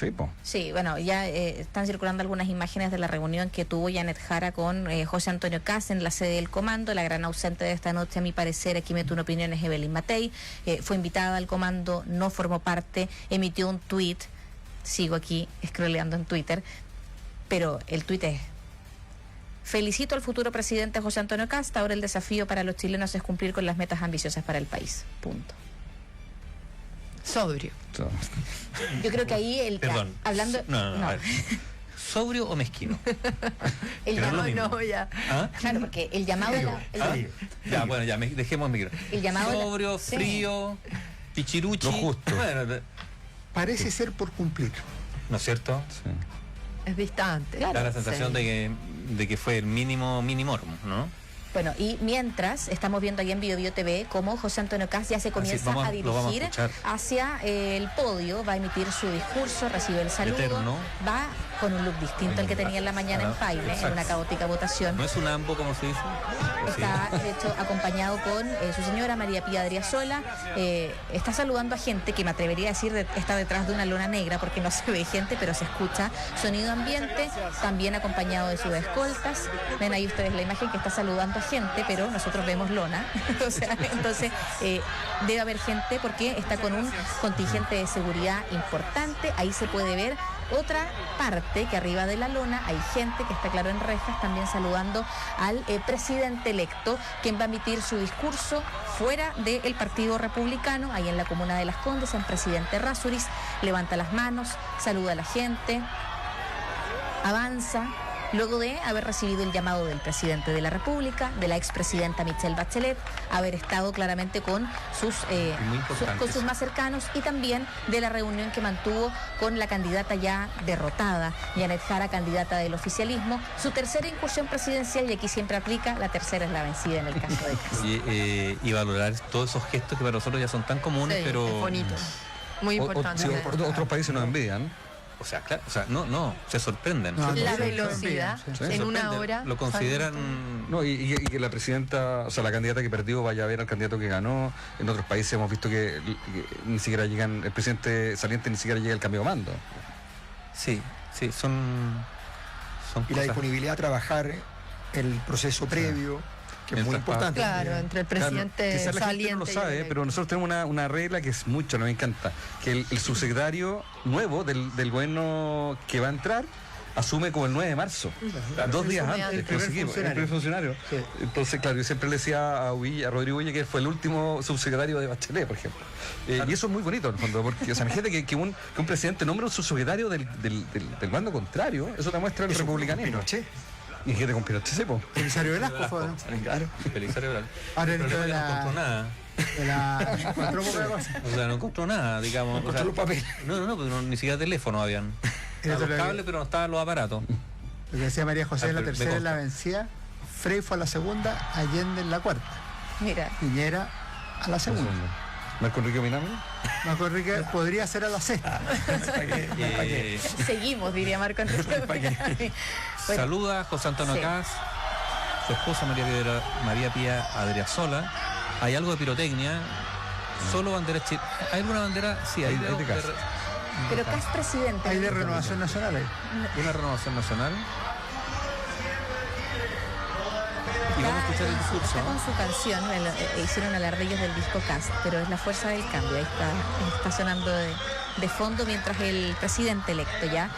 Sí, bueno, ya están circulando algunas imágenes de la reunión que tuvo Janet Jara con José Antonio Kast en la sede del comando. La gran ausente de esta noche, a mi parecer, aquí meto una opinión, es Evelyn Matei. Fue invitada al comando, no formó parte, emitió un tuit, sigo aquí scrolleando en Twitter, pero el tuit es: felicito al futuro presidente José Antonio Kast, ahora el desafío para los chilenos es cumplir con las metas ambiciosas para el país. Punto. Sobrio. Yo creo que ahí Perdón. Hablando... No. A ver. ¿Sobrio o mezquino? Ya. ¿Ah? Claro, porque el llamado... Ya, bueno, ya, dejemos micro. El llamado... Sobrio, frío, pichiruchi. Lo justo. Bueno, Parece ser por cumplir. ¿no es cierto? Sí. Es distante. Claro. Da la sensación de que fue el mínimo, ¿no? Bueno, y mientras estamos viendo ahí en Bio TV cómo José Antonio Kast ya se comienza a dirigir hacia el podio, va a emitir su discurso, recibe el saludo, Eterno. va con un look distinto al que tenía en la mañana en Paine, en una caótica votación. ¿No es un ambo, como se dice? Está, de hecho, acompañado con su señora María Pía Adriasola. Está saludando a gente que me atrevería a decir está detrás de una lona negra porque no se ve gente, pero se escucha sonido ambiente, también acompañado de sus escoltas. Ven ahí ustedes la imagen que está saludando a gente, pero nosotros vemos lona. O sea, entonces debe haber gente porque está con un contingente de seguridad importante. Ahí se puede ver otra parte que arriba de la lona hay gente que está claro en rejas también saludando al presidente electo, quien va a emitir su discurso fuera del Partido Republicano, ahí en la comuna de Las Condes, en Presidente Errázuriz. Levanta las manos, saluda a la gente, avanza luego de haber recibido el llamado del presidente de la República, de la expresidenta Michelle Bachelet, haber estado claramente con sus más cercanos y también de la reunión que mantuvo con la candidata ya derrotada, Janet Jara, candidata del oficialismo, su tercera incursión presidencial, y aquí siempre aplica, la tercera es la vencida en el caso de Kast. Y valorar todos esos gestos que para nosotros ya son tan comunes, Sí, pero... es bonito. Muy importante. Otros países nos envidian. O sea, claro, se sorprenden. No, La sí, velocidad sí. en una Sorprenden. hora. Lo consideran... No, y que la presidenta, o sea, la candidata que perdió vaya a ver al candidato que ganó. En otros países hemos visto que ni siquiera llegan, el presidente saliente ni siquiera llega el cambio de mando. Sí, son Y la cosas... disponibilidad a trabajar el proceso previo, que es El muy traspaso. importante. Claro, entre el presidente Claro, quizás la gente saliente. no lo y sabe, electo. pero nosotros tenemos una regla que es mucho, nos encanta, que el subsecretario nuevo del gobierno que va a entrar asume como el 9 de marzo, 2 días Asume antes, antes. que el primer funcionario. Sí. Entonces, claro, yo siempre le decía a Rodrigo Villa que fue el último subsecretario de Bachelet, por ejemplo. Y eso es muy bonito, en el fondo, porque, o sea, imagínate que un presidente nombre un subsecretario del bando contrario, eso demuestra el republicanismo. Pinochet. Y gente con Pinochet, sí, po. Belisario Velasco fue, ¿no? Claro. Belisario Velasco. Ahora El dentro problema de es que no encontró nada. encontró poca cosa. O sea, no encontró nada, digamos. Encontró O sea, los papeles. No, pues ni siquiera teléfono habían. Eso Los lo cables, que- pero no estaban los aparatos. Lo que decía María José en la Me tercera consta. es la vencida, Frey fue a la segunda, Allende en la cuarta, Mira, Piñera a la segunda. Marco Enrique Minami. Marco Enrique podría ser a la sexta. seguimos, diría Marco Enrique. Bueno, Saluda a José Antonio sí. Kast, su esposa María Pía Adriasola. Hay algo de pirotecnia, solo banderas chilenas. ¿Hay alguna bandera? Sí, hay Hay de Kast. pero Kast presidente. Hay de ¿no? Renovación Nacional ahí. Una renovación nacional. Y vamos a escuchar el discurso. Está con su canción, hicieron alardellos del disco Kast, pero es la fuerza del cambio. Ahí está sonando de fondo mientras el presidente electo ya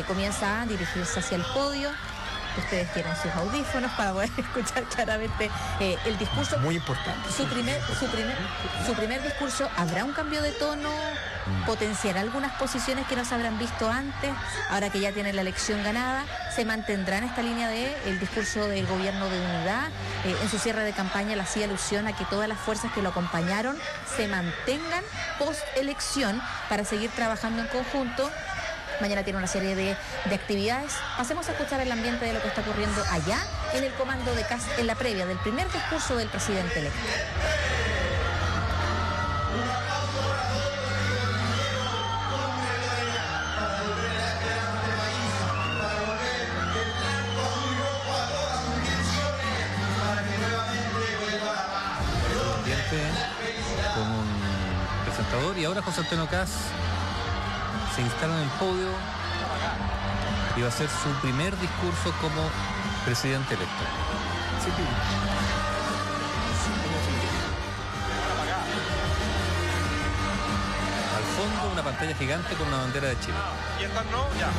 comienza a dirigirse hacia el podio. Ustedes tienen sus audífonos para poder escuchar claramente el discurso. Muy importante. Su primer discurso, ¿habrá un cambio de tono? ¿Potenciará algunas posiciones que no se habrán visto antes? Ahora que ya tiene la elección ganada, ¿se mantendrá en esta línea de el discurso del gobierno de unidad? En su cierre de campaña le hacía alusión a que todas las fuerzas que lo acompañaron se mantengan post-elección para seguir trabajando en conjunto. Mañana tiene una serie de actividades. Pasemos a escuchar el ambiente de lo que está ocurriendo allá en el comando de Kast en la previa del primer discurso del presidente electo. Ambiente con un presentador y ahora José Antonio Kast se instala en el podio y va a hacer su primer discurso como presidente electo. Al fondo una pantalla gigante con una bandera de Chile. ¿Y estas no? Ya.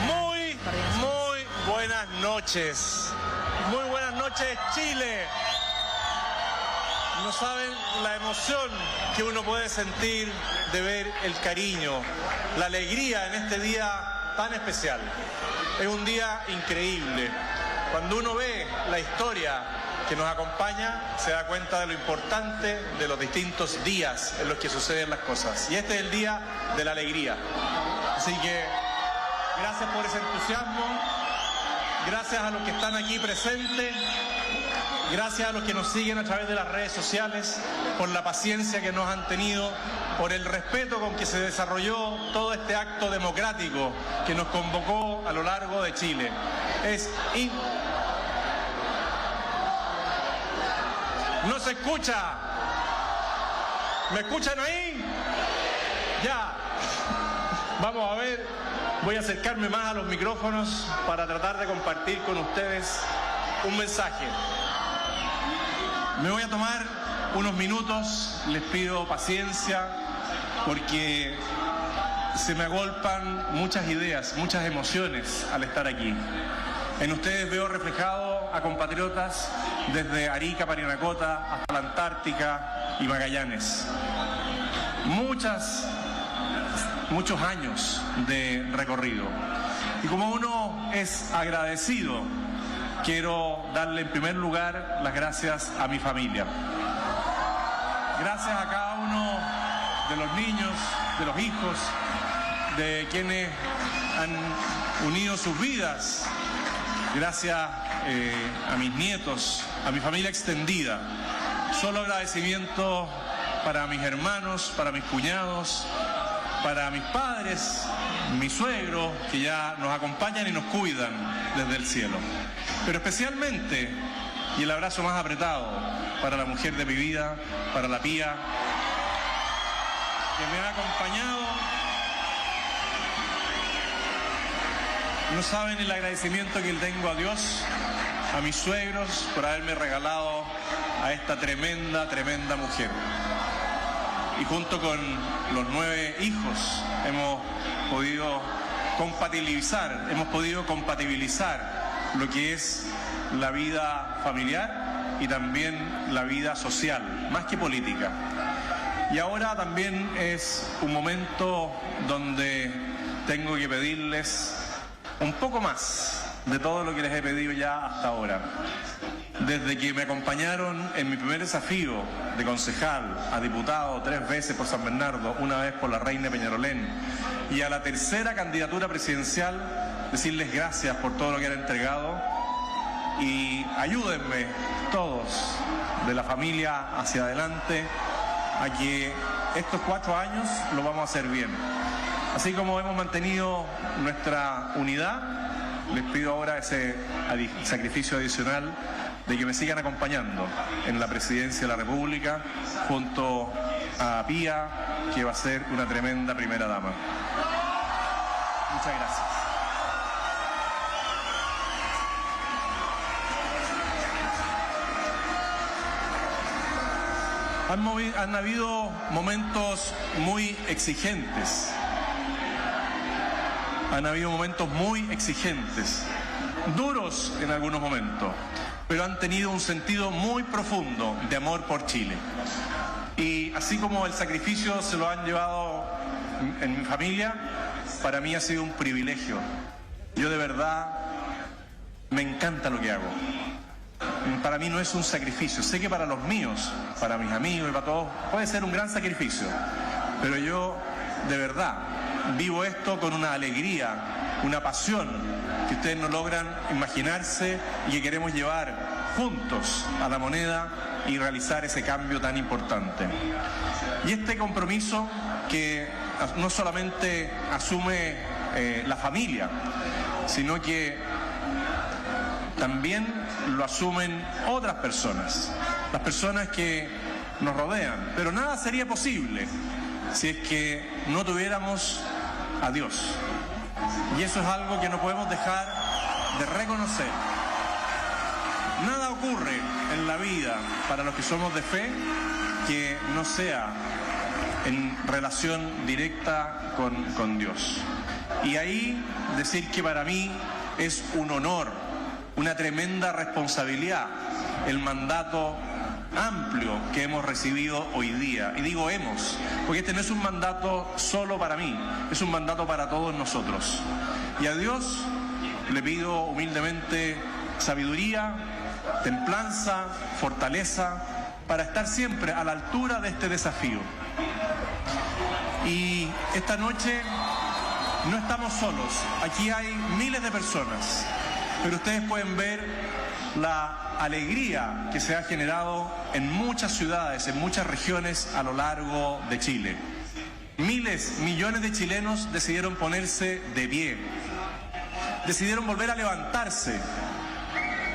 Muy buenas noches. Muy buenas noches, Chile. No saben la emoción que uno puede sentir de ver el cariño, la alegría en este día tan especial. Es un día increíble. Cuando uno ve la historia que nos acompaña, se da cuenta de lo importante de los distintos días en los que suceden las cosas. Y este es el día de la alegría. Así que gracias por ese entusiasmo, gracias a los que están aquí presentes, gracias a los que nos siguen a través de las redes sociales, por la paciencia que nos han tenido, por el respeto con que se desarrolló todo este acto democrático que nos convocó a lo largo de Chile. No se escucha. ¿Me escuchan ahí? Ya. Vamos a ver. Voy a acercarme más a los micrófonos para tratar de compartir con ustedes un mensaje. Me voy a tomar unos minutos, les pido paciencia porque se me agolpan muchas ideas, muchas emociones al estar aquí. En ustedes veo reflejado a compatriotas desde Arica, Parinacota, hasta la Antártica y Magallanes. Muchos años de recorrido. Y como uno es agradecido, quiero darle en primer lugar las gracias a mi familia. Gracias a cada uno de los niños, de los hijos, de quienes han unido sus vidas. Gracias a mis nietos, a mi familia extendida. Solo agradecimiento para mis hermanos, para mis cuñados, para mis padres, mi suegro, que ya nos acompañan y nos cuidan desde el cielo. Pero especialmente, y el abrazo más apretado, para la mujer de mi vida, para la Pía, que me ha acompañado. No saben el agradecimiento que le tengo a Dios, a mis suegros, por haberme regalado a esta tremenda, tremenda mujer. Y junto con los 9 hijos hemos podido compatibilizar lo que es la vida familiar y también la vida social, más que política. Y ahora también es un momento donde tengo que pedirles un poco más de todo lo que les he pedido ya hasta ahora. Desde que me acompañaron en mi primer desafío de concejal a diputado 3 veces por San Bernardo, 1 vez por la Reina Peñarolén, y a la tercera candidatura presidencial, decirles gracias por todo lo que han entregado y ayúdenme todos de la familia hacia adelante a que estos 4 años lo vamos a hacer bien. Así como hemos mantenido nuestra unidad, les pido ahora ese sacrificio adicional de que me sigan acompañando en la presidencia de la República junto a Pía, que va a ser una tremenda primera dama. Muchas gracias. Han habido momentos muy exigentes. Han habido momentos muy exigentes, duros en algunos momentos, pero han tenido un sentido muy profundo de amor por Chile. Y así como el sacrificio se lo han llevado en mi familia, para mí ha sido un privilegio. Yo de verdad me encanta lo que hago. Para mí no es un sacrificio. Sé que para los míos, para mis amigos y para todos, puede ser un gran sacrificio. Pero yo de verdad vivo esto con una alegría, una pasión que ustedes no logran imaginarse y que queremos llevar juntos a la moneda y realizar ese cambio tan importante. Y este compromiso que no solamente asume la familia, sino que también lo asumen otras personas, las personas que nos rodean. Pero nada sería posible si es que no tuviéramos a Dios. Y eso es algo que no podemos dejar de reconocer. Nada ocurre en la vida para los que somos de fe que no sea en relación directa con Dios. Y ahí decir que para mí es un honor, una tremenda responsabilidad, el mandato amplio que hemos recibido hoy día. Y digo hemos, porque este no es un mandato solo para mí, es un mandato para todos nosotros. Y a Dios le pido humildemente sabiduría, templanza, fortaleza, para estar siempre a la altura de este desafío. Y esta noche no estamos solos, aquí hay miles de personas, pero ustedes pueden ver la alegría que se ha generado en muchas ciudades, en muchas regiones a lo largo de Chile. Miles, millones de chilenos decidieron ponerse de pie, decidieron volver a levantarse.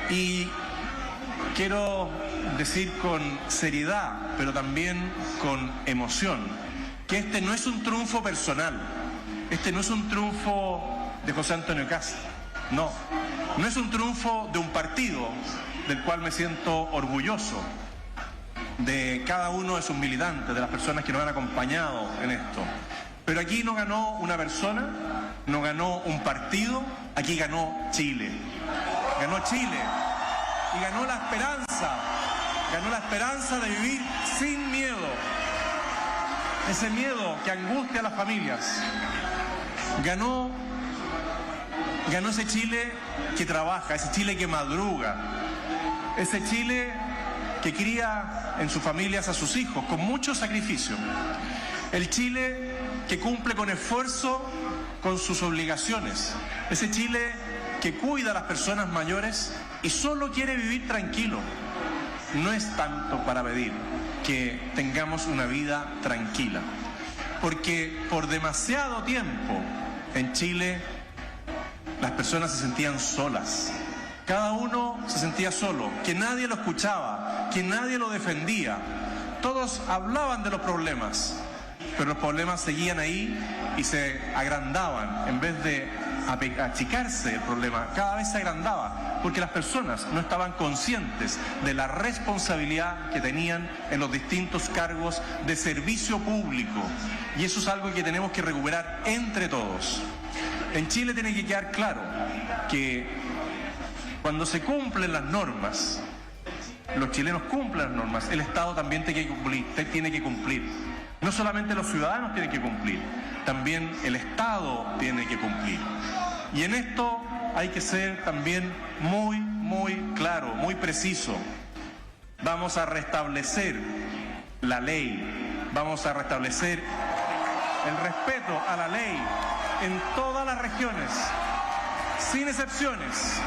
Y quiero decir con seriedad, pero también con emoción, que este no es un triunfo personal, este no es un triunfo de José Antonio Kast, no es un triunfo de un partido del cual me siento orgulloso, de cada uno de sus militantes, de las personas que nos han acompañado en esto. Pero aquí no ganó una persona, no ganó un partido, aquí ganó Chile. Ganó Chile y ganó la esperanza de vivir sin miedo. Ese miedo que angustia a las familias. Ganó Ganó ese Chile que trabaja, ese Chile que madruga, ese Chile que cría en sus familias a sus hijos con mucho sacrificio. El Chile que cumple con esfuerzo con sus obligaciones. Ese Chile que cuida a las personas mayores y solo quiere vivir tranquilo. No es tanto para pedir que tengamos una vida tranquila, porque por demasiado tiempo en Chile las personas se sentían solas. Cada uno se sentía solo, que nadie lo escuchaba, que nadie lo defendía. Todos hablaban de los problemas, pero los problemas seguían ahí y se agrandaban. En vez de achicarse el problema, cada vez se agrandaba, porque las personas no estaban conscientes de la responsabilidad que tenían en los distintos cargos de servicio público. Y eso es algo que tenemos que recuperar entre todos. En Chile tiene que quedar claro que cuando se cumplen las normas, los chilenos cumplen las normas, el Estado también tiene que cumplir. No solamente los ciudadanos tienen que cumplir, también el Estado tiene que cumplir. Y en esto hay que ser también muy claro, muy preciso. Vamos a restablecer la ley, vamos a restablecer el respeto a la ley en todas las regiones, sin excepciones,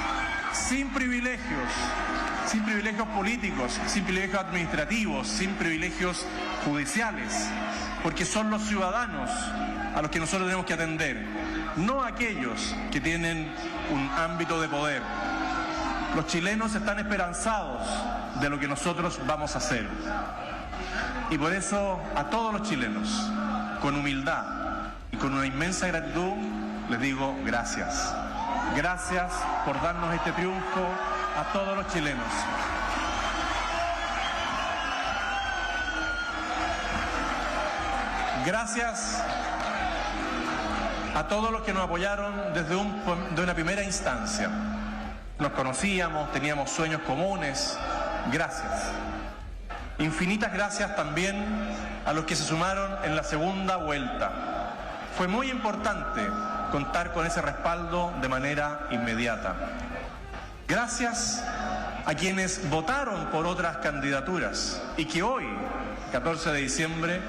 sin privilegios políticos, sin privilegios administrativos, sin privilegios judiciales, porque son los ciudadanos a los que nosotros tenemos que atender, no aquellos que tienen un ámbito de poder. Los chilenos están esperanzados de lo que nosotros vamos a hacer. Y por eso a todos los chilenos, con humildad y con una inmensa gratitud, les digo gracias. Gracias por darnos este triunfo a todos los chilenos. Gracias a todos los que nos apoyaron desde una primera instancia. Nos conocíamos, teníamos sueños comunes. Gracias. Infinitas gracias también a los que se sumaron en la segunda vuelta. Fue muy importante contar con ese respaldo de manera inmediata. Gracias a quienes votaron por otras candidaturas y que hoy, 14 de diciembre,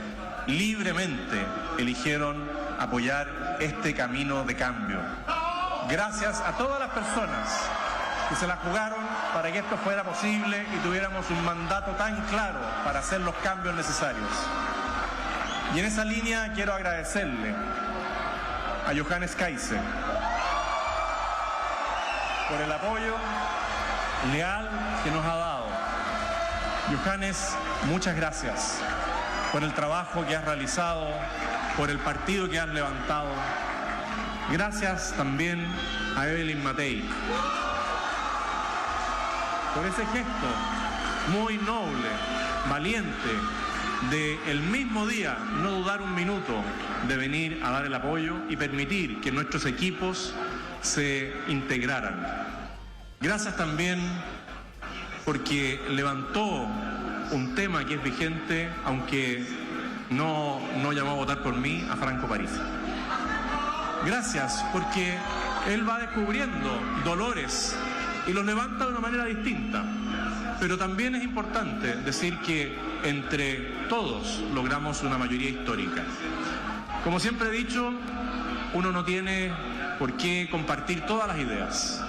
libremente eligieron apoyar este camino de cambio. Gracias a todas las personas que se la jugaron para que esto fuera posible y tuviéramos un mandato tan claro para hacer los cambios necesarios. Y en esa línea quiero agradecerle a Johannes Kaiser por el apoyo leal que nos ha dado. Johannes, muchas gracias por el trabajo que has realizado, por el partido que has levantado. Gracias también a Evelyn Matei por ese gesto muy noble, valiente, de el mismo día no dudar un minuto de venir a dar el apoyo y permitir que nuestros equipos se integraran. Gracias también porque levantó un tema que es vigente, aunque no llamó a votar por mí, a Franco Parisi. Gracias porque él va descubriendo dolores y los levanta de una manera distinta. Pero también es importante decir que entre todos logramos una mayoría histórica. Como siempre he dicho, uno no tiene por qué compartir todas las ideas,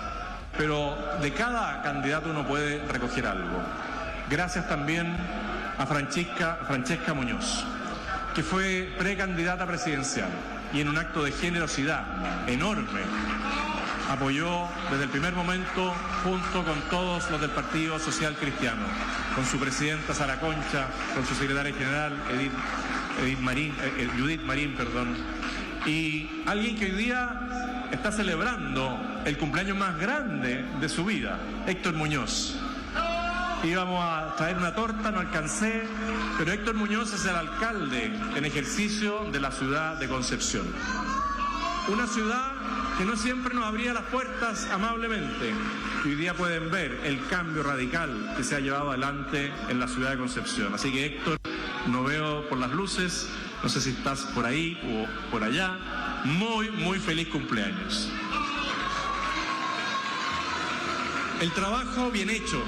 pero de cada candidato uno puede recoger algo. Gracias también a Francesca Muñoz, que fue precandidata presidencial y en un acto de generosidad enorme apoyó desde el primer momento junto con todos los del Partido Social Cristiano, con su presidenta Sara Concha, con su secretaria general Judith Marín, y alguien que hoy día está celebrando el cumpleaños más grande de su vida, Héctor Muñoz. Íbamos a traer una torta, no alcancé, pero Héctor Muñoz es el alcalde en ejercicio de la ciudad de Concepción. Una ciudad que no siempre nos abría las puertas amablemente. Y hoy día pueden ver el cambio radical que se ha llevado adelante en la ciudad de Concepción. Así que Héctor, no veo por las luces, no sé si estás por ahí o por allá. Muy feliz cumpleaños. El trabajo bien hecho,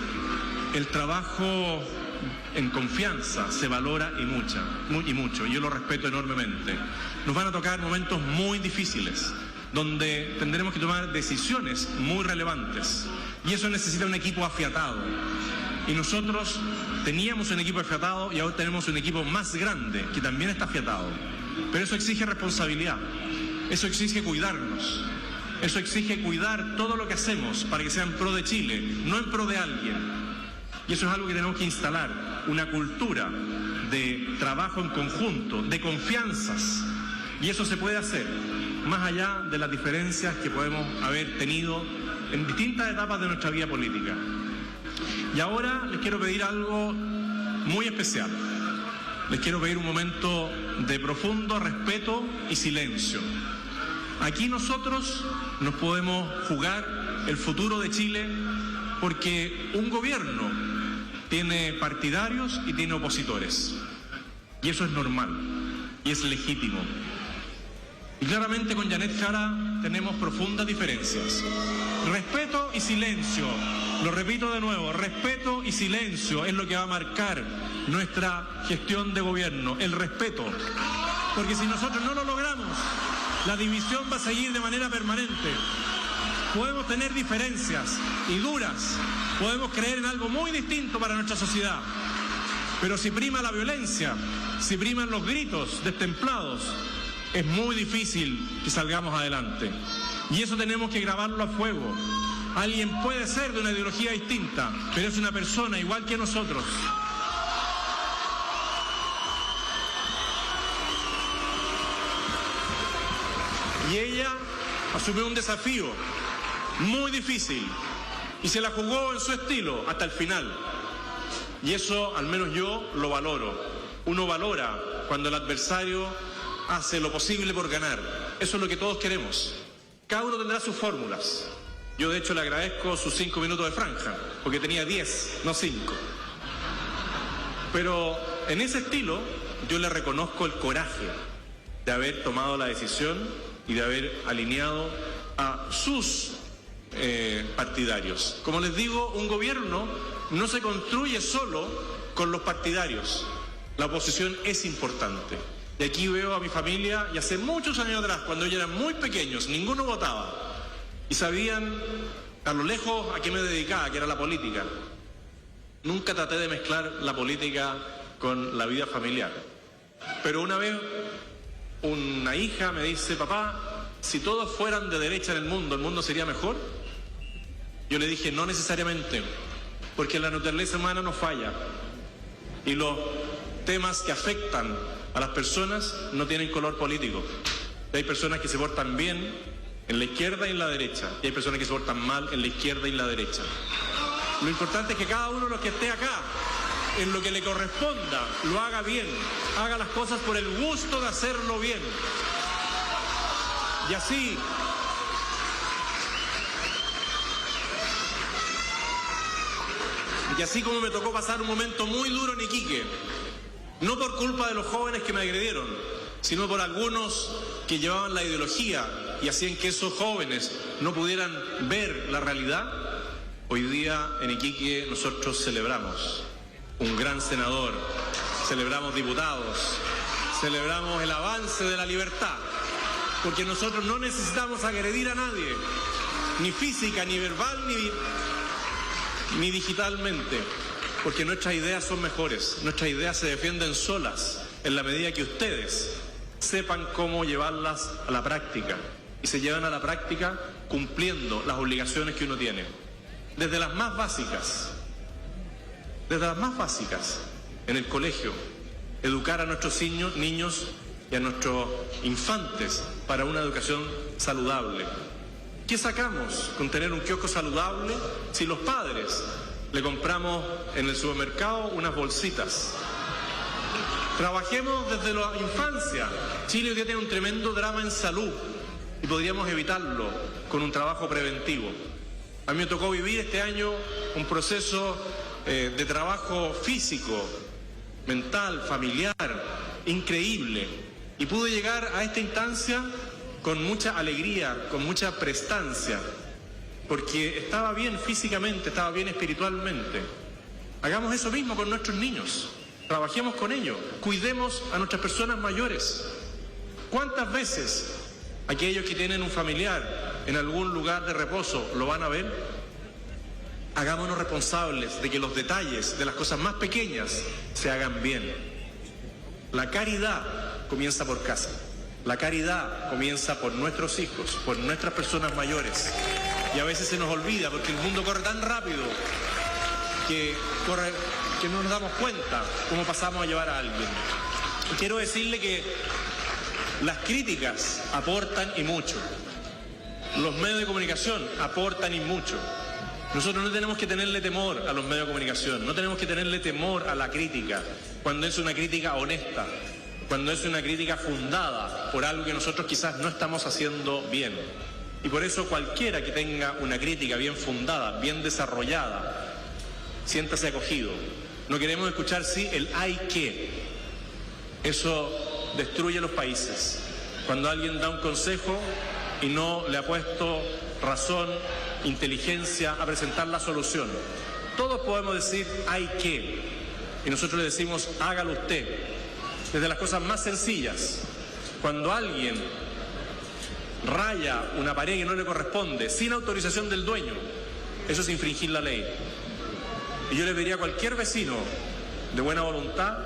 el trabajo en confianza se valora y mucho. Yo lo respeto enormemente. Nos van a tocar momentos muy difíciles, donde tendremos que tomar decisiones muy relevantes. Y eso necesita un equipo afiatado. Y nosotros teníamos un equipo afiatado y ahora tenemos un equipo más grande que también está afiatado. Pero eso exige responsabilidad, eso exige cuidarnos, eso exige cuidar todo lo que hacemos para que sea en pro de Chile, no en pro de alguien. Y eso es algo que tenemos que instalar, una cultura de trabajo en conjunto, de confianzas. Y eso se puede hacer, más allá de las diferencias que podemos haber tenido en distintas etapas de nuestra vida política. Y ahora les quiero pedir algo muy especial. Les quiero pedir un momento de profundo respeto y silencio. Aquí nosotros nos podemos jugar el futuro de Chile porque un gobierno tiene partidarios y tiene opositores. Y eso es normal y es legítimo. Y claramente con Janet Jara tenemos profundas diferencias. Respeto y silencio. Lo repito de nuevo, respeto y silencio es lo que va a marcar nuestra gestión de gobierno, el respeto. Porque si nosotros no lo logramos, la división va a seguir de manera permanente. Podemos tener diferencias y duras, podemos creer en algo muy distinto para nuestra sociedad. Pero si prima la violencia, si priman los gritos destemplados, es muy difícil que salgamos adelante. Y eso tenemos que grabarlo a fuego. Alguien puede ser de una ideología distinta, pero es una persona igual que nosotros. Y ella asumió un desafío muy difícil y se la jugó en su estilo hasta el final. Y eso, al menos yo, lo valoro. Uno valora cuando el adversario hace lo posible por ganar. Eso es lo que todos queremos. Cada uno tendrá sus fórmulas. Yo, de hecho, le agradezco sus 5 minutos de franja, porque tenía 10, no 5. Pero en ese estilo, yo le reconozco el coraje de haber tomado la decisión y de haber alineado a sus partidarios. Como les digo, un gobierno no se construye solo con los partidarios. La oposición es importante. Y aquí veo a mi familia, y hace muchos años atrás, cuando ellos eran muy pequeños, ninguno votaba. Y sabían a lo lejos a qué me dedicaba, que era la política. Nunca traté de mezclar la política con la vida familiar. Pero una vez una hija me dice: papá, si todos fueran de derecha en el mundo sería mejor. Yo le dije: no necesariamente, porque la naturaleza humana no falla. Y los temas que afectan a las personas no tienen color político. Y hay personas que se portan bien en la izquierda y en la derecha, y hay personas que se portan mal en la izquierda y en la derecha. Lo importante es que cada uno de los que esté acá, en lo que le corresponda, lo haga bien, haga las cosas por el gusto de hacerlo bien. Y así como me tocó pasar un momento muy duro en Iquique, no por culpa de los jóvenes que me agredieron, sino por algunos que llevaban la ideología y hacían que esos jóvenes no pudieran ver la realidad. Hoy día en Iquique nosotros celebramos un gran senador, celebramos diputados, celebramos el avance de la libertad, porque nosotros no necesitamos agredir a nadie, ni física, ni verbal, ni digitalmente, porque nuestras ideas son mejores, nuestras ideas se defienden solas en la medida que ustedes sepan cómo llevarlas a la práctica, y se llevan a la práctica cumpliendo las obligaciones que uno tiene, desde las más básicas, en el colegio, educar a nuestros niños y a nuestros infantes para una educación saludable. ¿Qué sacamos con tener un kiosco saludable si los padres le compramos en el supermercado unas bolsitas? Trabajemos desde la infancia. Chile hoy día tiene un tremendo drama en salud y podríamos evitarlo con un trabajo preventivo. A mí me tocó vivir este año un proceso de trabajo físico, mental, familiar, increíble. Y pude llegar a esta instancia con mucha alegría, con mucha prestancia. porque estaba bien físicamente, estaba bien espiritualmente. Hagamos eso mismo con nuestros niños, trabajemos con ellos, cuidemos a nuestras personas mayores. ¿Cuántas veces aquellos que tienen un familiar en algún lugar de reposo lo van a ver? Hagámonos responsables de que los detalles de las cosas más pequeñas se hagan bien. La caridad comienza por casa. La caridad comienza por nuestros hijos, por nuestras personas mayores. Y a veces se nos olvida porque el mundo corre tan rápido que no nos damos cuenta cómo pasamos a llevar a alguien. Y quiero decirle que las críticas aportan y mucho. Los medios de comunicación aportan y mucho. Nosotros no tenemos que tenerle temor a los medios de comunicación, no tenemos que tenerle temor a la crítica, cuando es una crítica honesta, cuando es una crítica fundada por algo que nosotros quizás no estamos haciendo bien. Y por eso cualquiera que tenga una crítica bien fundada, bien desarrollada, siéntase acogido. No queremos escuchar el hay que. Eso destruye los países. Cuando alguien da un consejo y no le ha puesto razón, inteligencia a presentar la solución. Todos podemos decir hay que. Y nosotros le decimos hágalo usted. Desde las cosas más sencillas. Cuando alguien raya una pared que no le corresponde sin autorización del dueño, eso es infringir la ley. Y yo le pediría a cualquier vecino de buena voluntad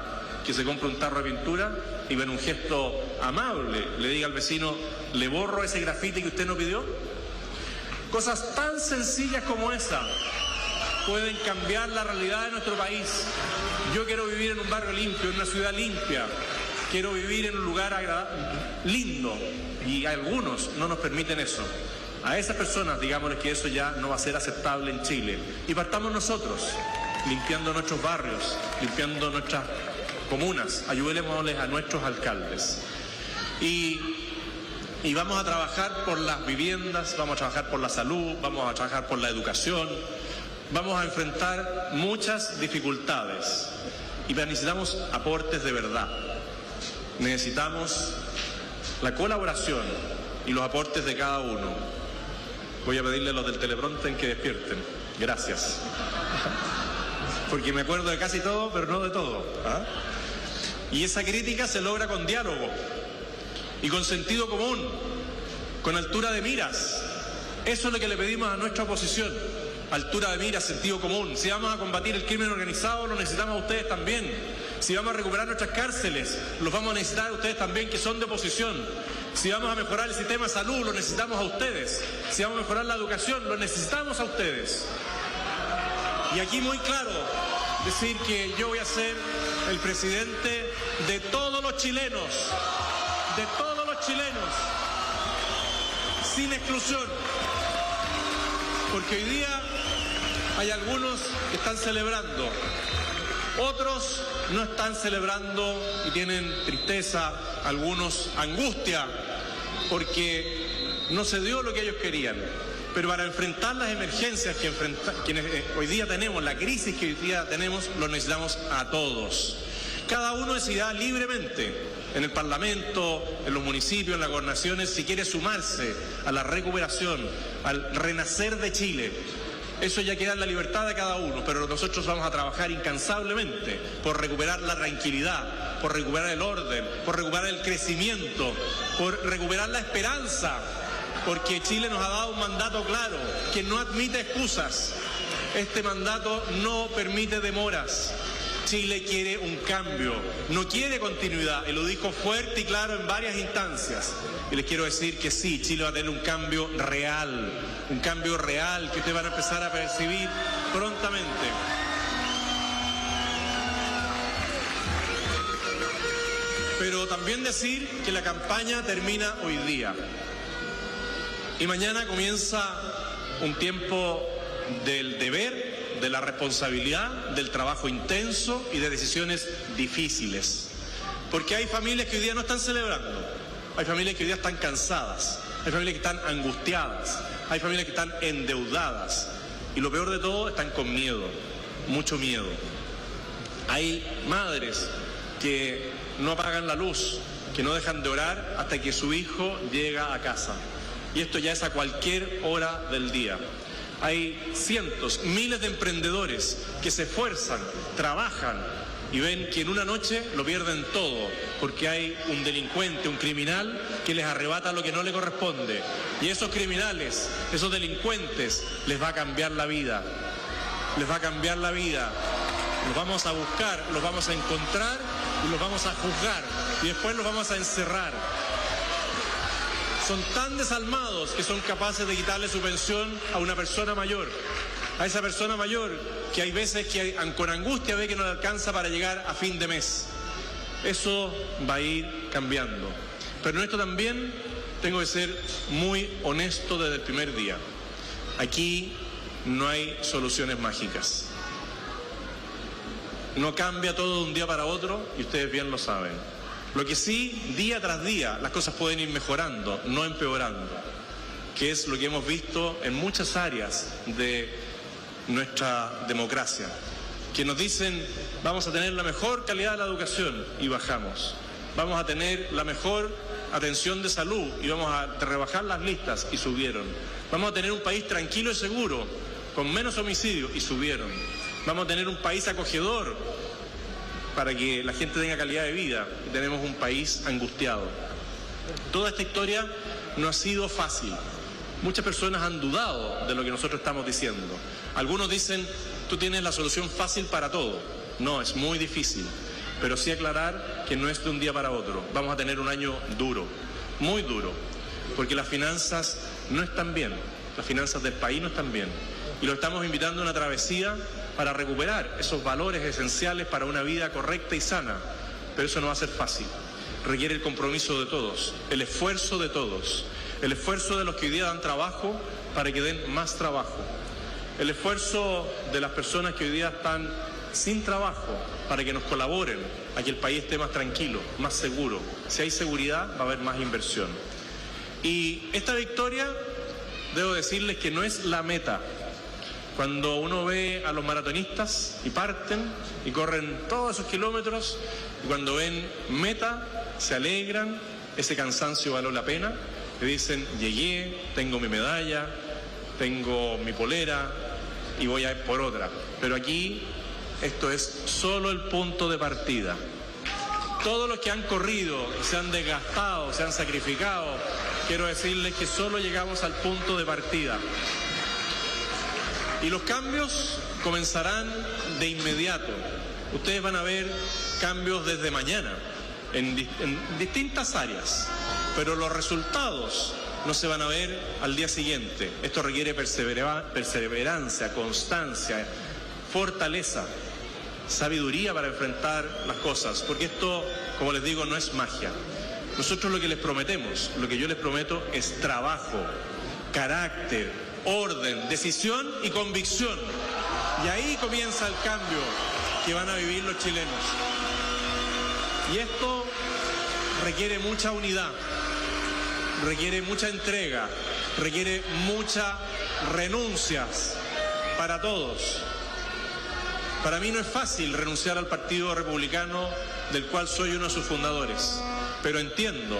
que se compre un tarro de pintura y en un gesto amable le diga al vecino, le borro ese grafiti que usted no pidió. Cosas tan sencillas como esa pueden cambiar la realidad de nuestro país. Yo quiero vivir en un barrio limpio, en una ciudad limpia. Quiero vivir en un lugar lindo y algunos no nos permiten eso. A esas personas, digámosles que eso ya no va a ser aceptable en Chile. Y partamos nosotros, limpiando nuestros barrios, limpiando nuestras comunas, ayudémosles a nuestros alcaldes. Y vamos a trabajar por las viviendas, vamos a trabajar por la salud, vamos a trabajar por la educación, vamos a enfrentar muchas dificultades y necesitamos aportes de verdad. Necesitamos la colaboración y los aportes de cada uno. Voy a pedirle a los del teleprompter que despierten. Gracias. Porque me acuerdo de casi todo, pero no de todo. ¿Ah? Y esa crítica se logra con diálogo y con sentido común, con altura de miras. Eso es lo que le pedimos a nuestra oposición. Altura de miras, sentido común. Si vamos a combatir el crimen organizado, lo necesitamos a ustedes también. Si vamos a recuperar nuestras cárceles, los vamos a necesitar a ustedes también, que son de oposición. Si vamos a mejorar el sistema de salud, lo necesitamos a ustedes. Si vamos a mejorar la educación, lo necesitamos a ustedes. Y aquí muy claro, decir que yo voy a ser el presidente de todos los chilenos, sin exclusión. Porque hoy día hay algunos que están celebrando, otros no están celebrando y tienen tristeza, algunos angustia, porque no se dio lo que ellos querían. Pero para enfrentar las emergencias que hoy día tenemos, la crisis que hoy día tenemos, lo necesitamos a todos. Cada uno decidirá libremente en el Parlamento, en los municipios, en las gobernaciones, si quiere sumarse a la recuperación, al renacer de Chile. Eso ya queda en la libertad de cada uno, pero nosotros vamos a trabajar incansablemente por recuperar la tranquilidad, por recuperar el orden, por recuperar el crecimiento, por recuperar la esperanza, porque Chile nos ha dado un mandato claro, que no admite excusas. Este mandato no permite demoras. Chile quiere un cambio, no quiere continuidad, y lo dijo fuerte y claro en varias instancias. Y les quiero decir que sí, Chile va a tener un cambio real que ustedes van a empezar a percibir prontamente. Pero también decir que la campaña termina hoy día. Y mañana comienza un tiempo del deber, de la responsabilidad, del trabajo intenso y de decisiones difíciles. Porque hay familias que hoy día no están celebrando, hay familias que hoy día están cansadas, hay familias que están angustiadas, hay familias que están endeudadas. Y lo peor de todo, están con miedo, mucho miedo. Hay madres que no apagan la luz, que no dejan de orar hasta que su hijo llega a casa. Y esto ya es a cualquier hora del día. Hay cientos, miles de emprendedores que se esfuerzan, trabajan y ven que en una noche lo pierden todo, porque hay un delincuente, un criminal que les arrebata lo que no le corresponde. Y esos criminales, esos delincuentes, les va a cambiar la vida. Les va a cambiar la vida. Los vamos a buscar, los vamos a encontrar y los vamos a juzgar. Y después los vamos a encerrar. Son tan desalmados que son capaces de quitarle su pensión a una persona mayor. A esa persona mayor que hay veces que con angustia ve que no le alcanza para llegar a fin de mes. Eso va a ir cambiando. Pero en esto también tengo que ser muy honesto desde el primer día. Aquí no hay soluciones mágicas. No cambia todo de un día para otro y ustedes bien lo saben. Lo que sí, día tras día, las cosas pueden ir mejorando, no empeorando, que es lo que hemos visto en muchas áreas de nuestra democracia, que nos dicen vamos a tener la mejor calidad de la educación y bajamos, vamos a tener la mejor atención de salud y vamos a rebajar las listas y subieron, vamos a tener un país tranquilo y seguro, con menos homicidios y subieron, vamos a tener un país acogedor para que la gente tenga calidad de vida y tenemos un país angustiado. Toda esta historia no ha sido fácil. Muchas personas han dudado de lo que nosotros estamos diciendo. Algunos dicen, tú tienes la solución fácil para todo. No, es muy difícil. Pero sí aclarar que no es de un día para otro. Vamos a tener un año duro, muy duro, porque las finanzas no están bien. Las finanzas del país no están bien. Y lo estamos invitando a una travesía para recuperar esos valores esenciales para una vida correcta y sana. Pero eso no va a ser fácil. Requiere el compromiso de todos, el esfuerzo de todos, el esfuerzo de los que hoy día dan trabajo para que den más trabajo, el esfuerzo de las personas que hoy día están sin trabajo para que nos colaboren a que el país esté más tranquilo, más seguro. Si hay seguridad, va a haber más inversión. Y esta victoria, debo decirles que no es la meta. Cuando uno ve a los maratonistas y parten y corren todos esos kilómetros, y cuando ven meta, se alegran, ese cansancio valió la pena, le dicen, llegué, tengo mi medalla, tengo mi polera y voy a ir por otra. Pero aquí esto es solo el punto de partida. Todos los que han corrido, se han desgastado, se han sacrificado, quiero decirles que solo llegamos al punto de partida. Y los cambios comenzarán de inmediato. Ustedes van a ver cambios desde mañana en distintas áreas, pero los resultados no se van a ver al día siguiente. Esto requiere perseverancia, constancia, fortaleza, sabiduría para enfrentar las cosas, porque esto, como les digo, no es magia. Nosotros lo que les prometemos, lo que yo les prometo es trabajo, carácter, orden, decisión y convicción. Y ahí comienza el cambio que van a vivir los chilenos. Y esto requiere mucha unidad, requiere mucha entrega, requiere muchas renuncias para todos. Para mí no es fácil renunciar al Partido Republicano, del cual soy uno de sus fundadores, pero entiendo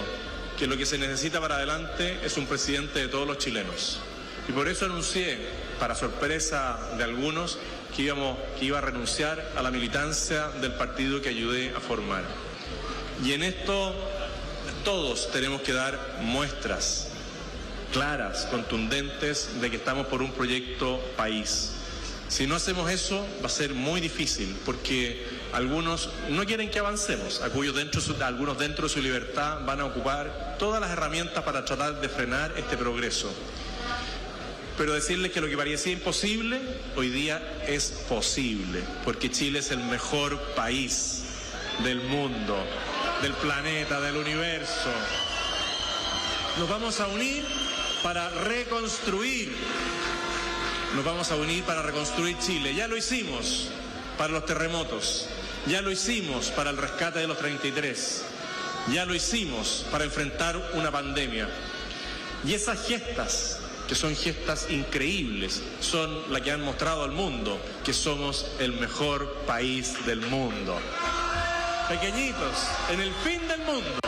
que lo que se necesita para adelante es un presidente de todos los chilenos. Y por eso anuncié, para sorpresa de algunos, que iba a renunciar a la militancia del partido que ayudé a formar. Y en esto todos tenemos que dar muestras claras, contundentes, de que estamos por un proyecto país. Si no hacemos eso, va a ser muy difícil, porque algunos no quieren que avancemos, algunos dentro de su libertad van a ocupar todas las herramientas para tratar de frenar este progreso. Pero decirles que lo que parecía imposible, hoy día es posible, porque Chile es el mejor país del mundo, del planeta, del universo. Nos vamos a unir para reconstruir. Nos vamos a unir para reconstruir Chile. Ya lo hicimos para los terremotos, ya lo hicimos para el rescate de los 33, ya lo hicimos para enfrentar una pandemia. Y esas gestas, que son gestas increíbles, son las que han mostrado al mundo que somos el mejor país del mundo. Pequeñitos, en el fin del mundo,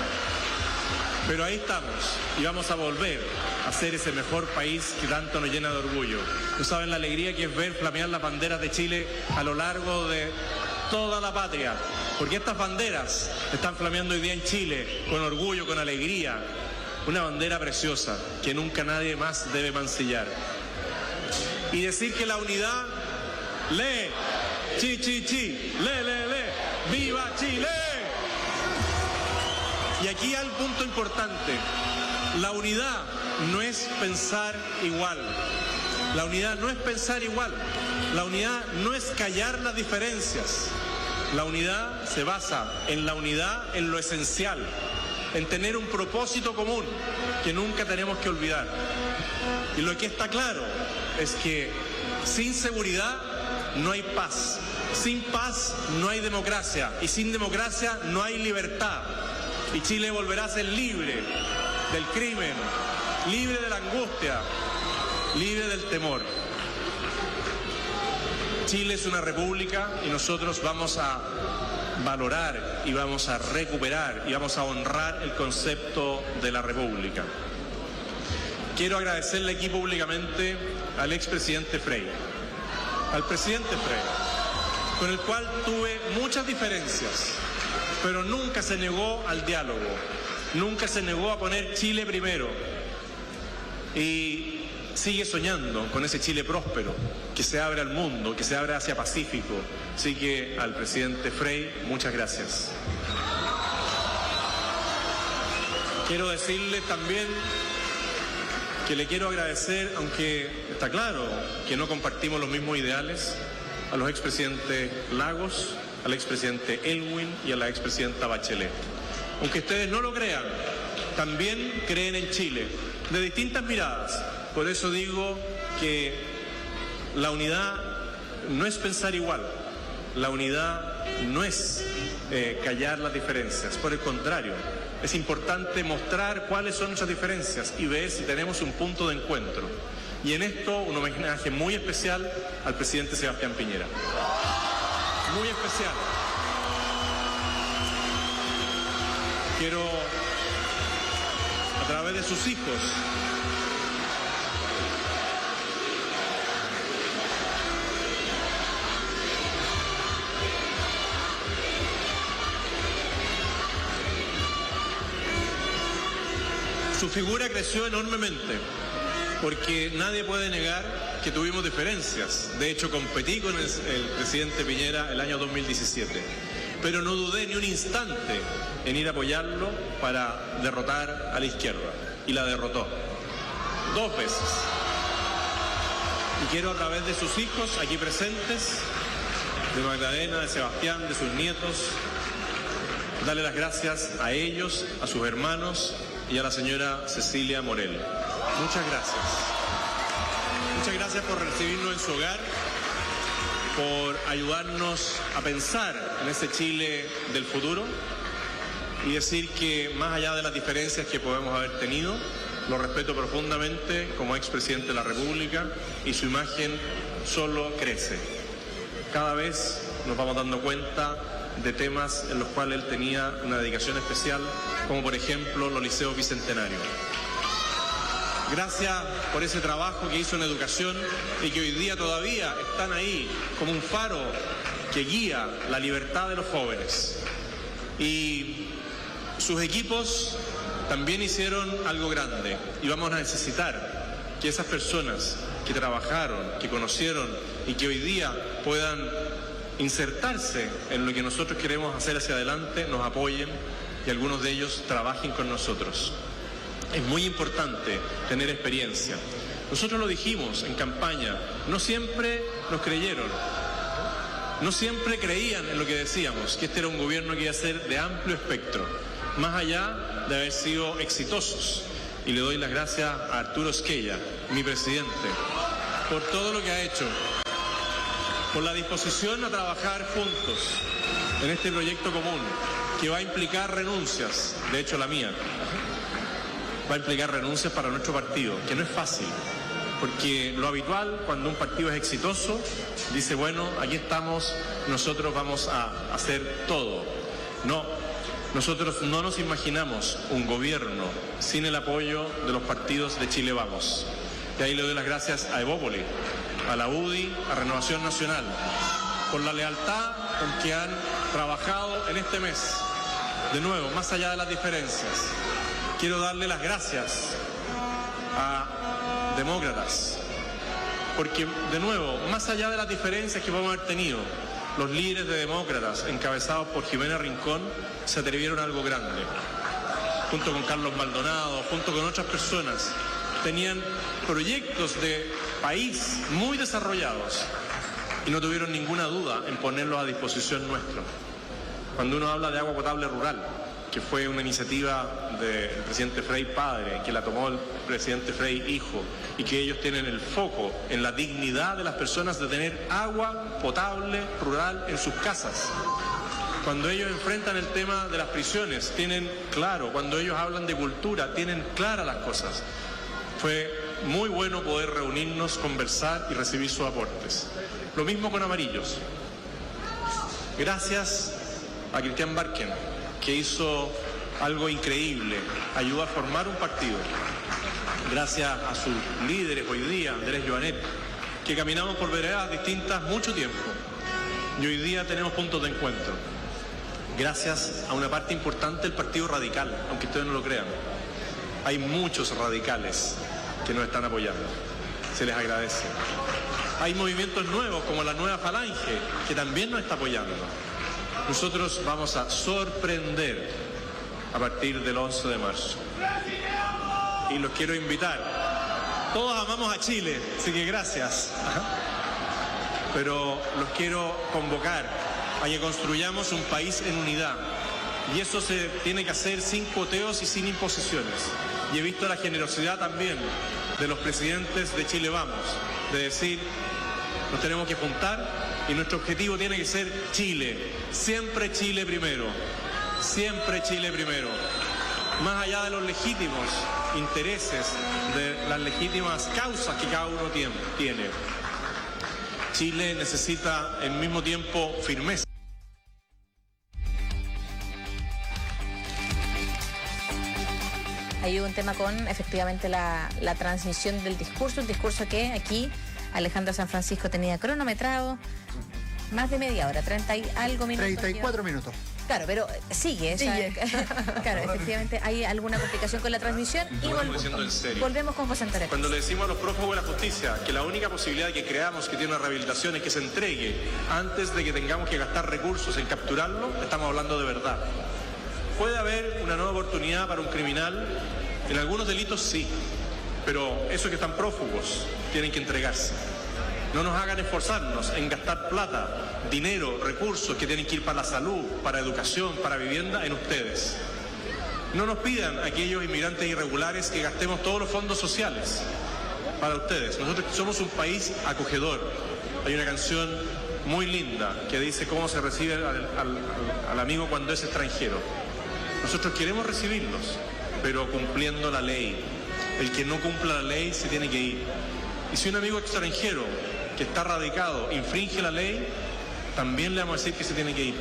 Pero ahí estamos y vamos a volver a ser ese mejor país que tanto nos llena de orgullo. No saben la alegría que es ver flamear las banderas de Chile a lo largo de toda la patria, porque estas banderas están flameando hoy día en Chile con orgullo, con alegría. Una bandera preciosa que nunca nadie más debe mancillar. Y decir que la unidad, lee, chi, chi, chi, le, ¡viva Chile! Y aquí hay un punto importante. La unidad no es pensar igual. La unidad no es pensar igual. La unidad no es callar las diferencias. La unidad se basa en la unidad, en lo esencial, en tener un propósito común que nunca tenemos que olvidar. Y lo que está claro es que sin seguridad no hay paz. Sin paz no hay democracia. Y sin democracia no hay libertad. Y Chile volverá a ser libre del crimen, libre de la angustia, libre del temor. Chile es una república y nosotros vamos a valorar y vamos a recuperar y vamos a honrar el concepto de la república. Quiero agradecerle aquí públicamente al expresidente Frei, al presidente Frei, con el cual tuve muchas diferencias, pero nunca se negó al diálogo, nunca se negó a poner Chile primero y sigue soñando con ese Chile próspero, que se abre al mundo, que se abre hacia Pacífico. Así que al presidente Frei, muchas gracias. Quiero decirle también que le quiero agradecer, aunque está claro que no compartimos los mismos ideales, a los expresidentes Lagos, al expresidente Elwin y a la expresidenta Bachelet. Aunque ustedes no lo crean, también creen en Chile, de distintas miradas. Por eso digo que la unidad no es pensar igual, la unidad no es callar las diferencias, por el contrario, es importante mostrar cuáles son nuestras diferencias y ver si tenemos un punto de encuentro. Y en esto un homenaje muy especial al presidente Sebastián Piñera. Muy especial. Quiero, a través de sus hijos, su figura creció enormemente, porque nadie puede negar que tuvimos diferencias. De hecho, competí con el presidente Piñera el año 2017, pero no dudé ni un instante en ir a apoyarlo para derrotar a la izquierda, y la derrotó 2 veces. Y quiero, a través de sus hijos aquí presentes, de Magdalena, de Sebastián, de sus nietos, darle las gracias a ellos, a sus hermanos y a la señora Cecilia Morel. Muchas gracias. Muchas gracias por recibirnos en su hogar, por ayudarnos a pensar en ese Chile del futuro y decir que más allá de las diferencias que podemos haber tenido, lo respeto profundamente como expresidente de la República y su imagen solo crece. Cada vez nos vamos dando cuenta de temas en los cuales él tenía una dedicación especial, como por ejemplo los liceos bicentenarios. Gracias por ese trabajo que hizo en educación y que hoy día todavía están ahí como un faro que guía la libertad de los jóvenes. Y sus equipos también hicieron algo grande y vamos a necesitar que esas personas que trabajaron, que conocieron y que hoy día puedan insertarse en lo que nosotros queremos hacer hacia adelante, nos apoyen y algunos de ellos trabajen con nosotros. Es muy importante tener experiencia. Nosotros lo dijimos en campaña, no siempre nos creyeron, no siempre creían en lo que decíamos, que este era un gobierno que iba a ser de amplio espectro, más allá de haber sido exitosos. Y le doy las gracias a Arturo Esquella, mi presidente, por todo lo que ha hecho, por la disposición a trabajar juntos en este proyecto común, que va a implicar renuncias, de hecho la mía, va a implicar renuncias para nuestro partido, que no es fácil, porque lo habitual cuando un partido es exitoso, dice, bueno, aquí estamos, nosotros vamos a hacer todo. No, Nosotros no nos imaginamos un gobierno sin el apoyo de los partidos de Chile Vamos. Y ahí le doy las gracias a Evópoli, a la UDI, a Renovación Nacional, por la lealtad con que han trabajado en este mes. De nuevo, más allá de las diferencias, quiero darle las gracias a Demócratas, porque, de nuevo, más allá de las diferencias que podemos haber tenido, los líderes de Demócratas, encabezados por Jimena Rincón, se atrevieron a algo grande. Junto con Carlos Maldonado, junto con otras personas, tenían proyectos de país muy desarrollados y no tuvieron ninguna duda en ponerlos a disposición nuestra. Cuando uno habla de agua potable rural, que fue una iniciativa del presidente Frei padre, que la tomó el presidente Frei hijo, y que ellos tienen el foco en la dignidad de las personas de tener agua potable rural en sus casas. Cuando ellos enfrentan el tema de las prisiones, tienen claro, cuando ellos hablan de cultura, tienen claras las cosas. Fue muy bueno poder reunirnos, conversar y recibir sus aportes. Lo mismo con Amarillos. Gracias a Cristian Barken, que hizo algo increíble, ayudó a formar un partido. Gracias a sus líderes hoy día, Andrés Joanet, que caminamos por veredas distintas mucho tiempo. Y hoy día tenemos puntos de encuentro. Gracias a una parte importante del Partido Radical, aunque ustedes no lo crean. Hay muchos radicales que nos están apoyando. Se les agradece. Hay movimientos nuevos, como la Nueva Falange, que también nos está apoyando. Nosotros vamos a sorprender a partir del 11 de marzo. Y los quiero invitar. Todos amamos a Chile, así que gracias. Pero los quiero convocar a que construyamos un país en unidad. Y eso se tiene que hacer sin coteos y sin imposiciones. Y he visto la generosidad también de los presidentes de Chile Vamos, de decir, nos tenemos que juntar y nuestro objetivo tiene que ser Chile. Siempre Chile primero. Siempre Chile primero. Más allá de los legítimos intereses, de las legítimas causas que cada uno tiene. Chile necesita al mismo tiempo firmeza. Hay un tema con efectivamente la transmisión del discurso, un discurso que aquí Alejandro San Francisco tenía cronometrado más de media hora, 30 y algo minutos. 34 minutos. Claro, pero sigue. Claro, efectivamente hay alguna complicación con la transmisión y volvemos con José Antonio. Cuando le decimos a los prófugos de la justicia que la única posibilidad que creamos que tiene una rehabilitación es que se entregue antes de que tengamos que gastar recursos en capturarlo, estamos hablando de verdad. ¿Puede haber una nueva oportunidad para un criminal? En algunos delitos sí, pero esos que están prófugos tienen que entregarse. No nos hagan esforzarnos en gastar plata, dinero, recursos que tienen que ir para la salud, para educación, para vivienda en ustedes. No nos pidan a aquellos inmigrantes irregulares que gastemos todos los fondos sociales para ustedes. Nosotros somos un país acogedor. Hay una canción muy linda que dice cómo se recibe al amigo cuando es extranjero. Nosotros queremos recibirlos, pero cumpliendo la ley. El que no cumpla la ley se tiene que ir. Y si un amigo extranjero que está radicado infringe la ley, también le vamos a decir que se tiene que ir.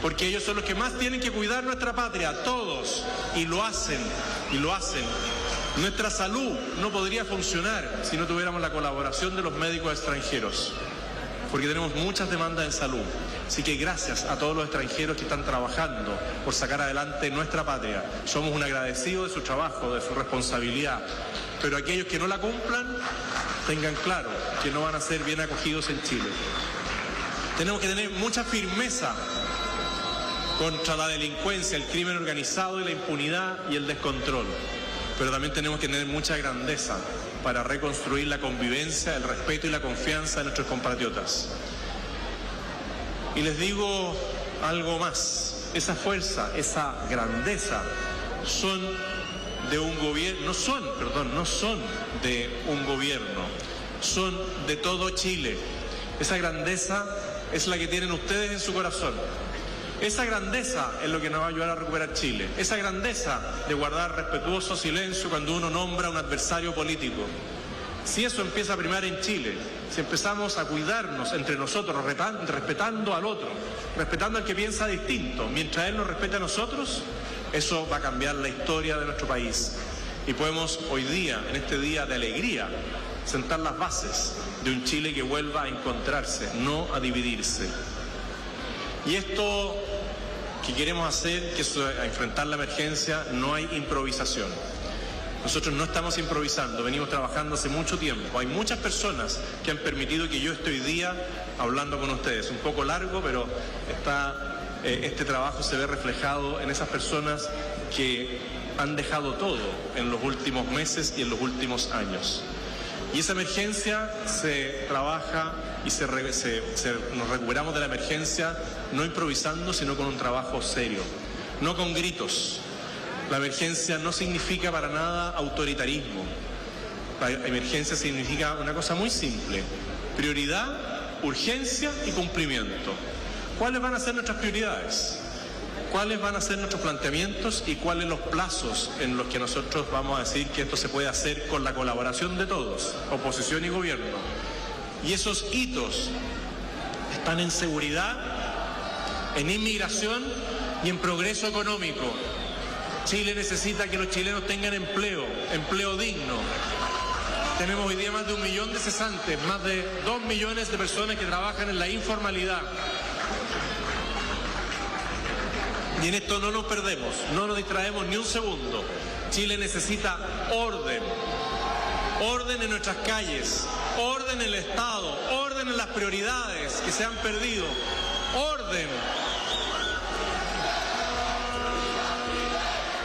Porque ellos son los que más tienen que cuidar nuestra patria, todos, y lo hacen, y lo hacen. Nuestra salud no podría funcionar si no tuviéramos la colaboración de los médicos extranjeros, porque tenemos muchas demandas en salud. Así que gracias a todos los extranjeros que están trabajando por sacar adelante nuestra patria. Somos un agradecido de su trabajo, de su responsabilidad. Pero aquellos que no la cumplan, tengan claro que no van a ser bien acogidos en Chile. Tenemos que tener mucha firmeza contra la delincuencia, el crimen organizado y la impunidad y el descontrol. Pero también tenemos que tener mucha grandeza para reconstruir la convivencia, el respeto y la confianza de nuestros compatriotas. Y les digo algo más. Esa fuerza, esa grandeza son de un gobierno, no son de un gobierno, son de todo Chile. Esa grandeza es la que tienen ustedes en su corazón. Esa grandeza es lo que nos va a ayudar a recuperar Chile. Esa grandeza de guardar respetuoso silencio cuando uno nombra a un adversario político. Si eso empieza a primar en Chile, si empezamos a cuidarnos entre nosotros, respetando al otro, respetando al que piensa distinto. Mientras él nos respete a nosotros, eso va a cambiar la historia de nuestro país. Y podemos hoy día, en este día de alegría, sentar las bases de un Chile que vuelva a encontrarse, no a dividirse. Y esto que queremos hacer, que es a enfrentar la emergencia, no hay improvisación. Nosotros no estamos improvisando, venimos trabajando hace mucho tiempo. Hay muchas personas que han permitido que yo esté hoy día hablando con ustedes. Un poco largo, pero este trabajo se ve reflejado en esas personas que han dejado todo en los últimos meses y en los últimos años. Y esa emergencia se trabaja y nos recuperamos de la emergencia no improvisando, sino con un trabajo serio, no con gritos. La emergencia no significa para nada autoritarismo. La emergencia significa una cosa muy simple: prioridad, urgencia y cumplimiento. ¿Cuáles van a ser nuestras prioridades? ¿Cuáles van a ser nuestros planteamientos y cuáles los plazos en los que nosotros vamos a decir que esto se puede hacer con la colaboración de todos, oposición y gobierno? Y esos hitos están en seguridad, en inmigración y en progreso económico. Chile necesita que los chilenos tengan empleo digno. Tenemos hoy día más de 1 millón de cesantes, más de 2 millones de personas que trabajan en la informalidad. Y en esto no nos perdemos, no nos distraemos ni un segundo. Chile necesita orden. Orden en nuestras calles, orden en el Estado, orden en las prioridades que se han perdido. Orden.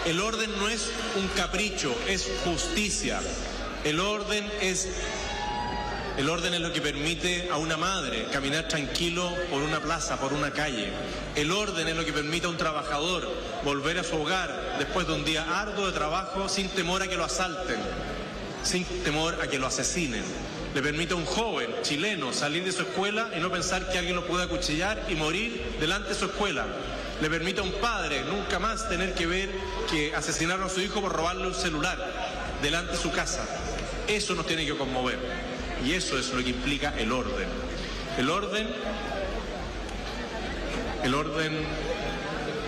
El orden no es un capricho, es justicia. El orden es lo que permite a una madre caminar tranquilo por una plaza, por una calle. El orden es lo que permite a un trabajador volver a su hogar después de un día arduo de trabajo sin temor a que lo asalten, sin temor a que lo asesinen. Le permite a un joven chileno salir de su escuela y no pensar que alguien lo puede acuchillar y morir delante de su escuela. Le permite a un padre nunca más tener que ver que asesinaron a su hijo por robarle un celular delante de su casa. Eso nos tiene que conmover. Y eso es lo que implica el orden. El orden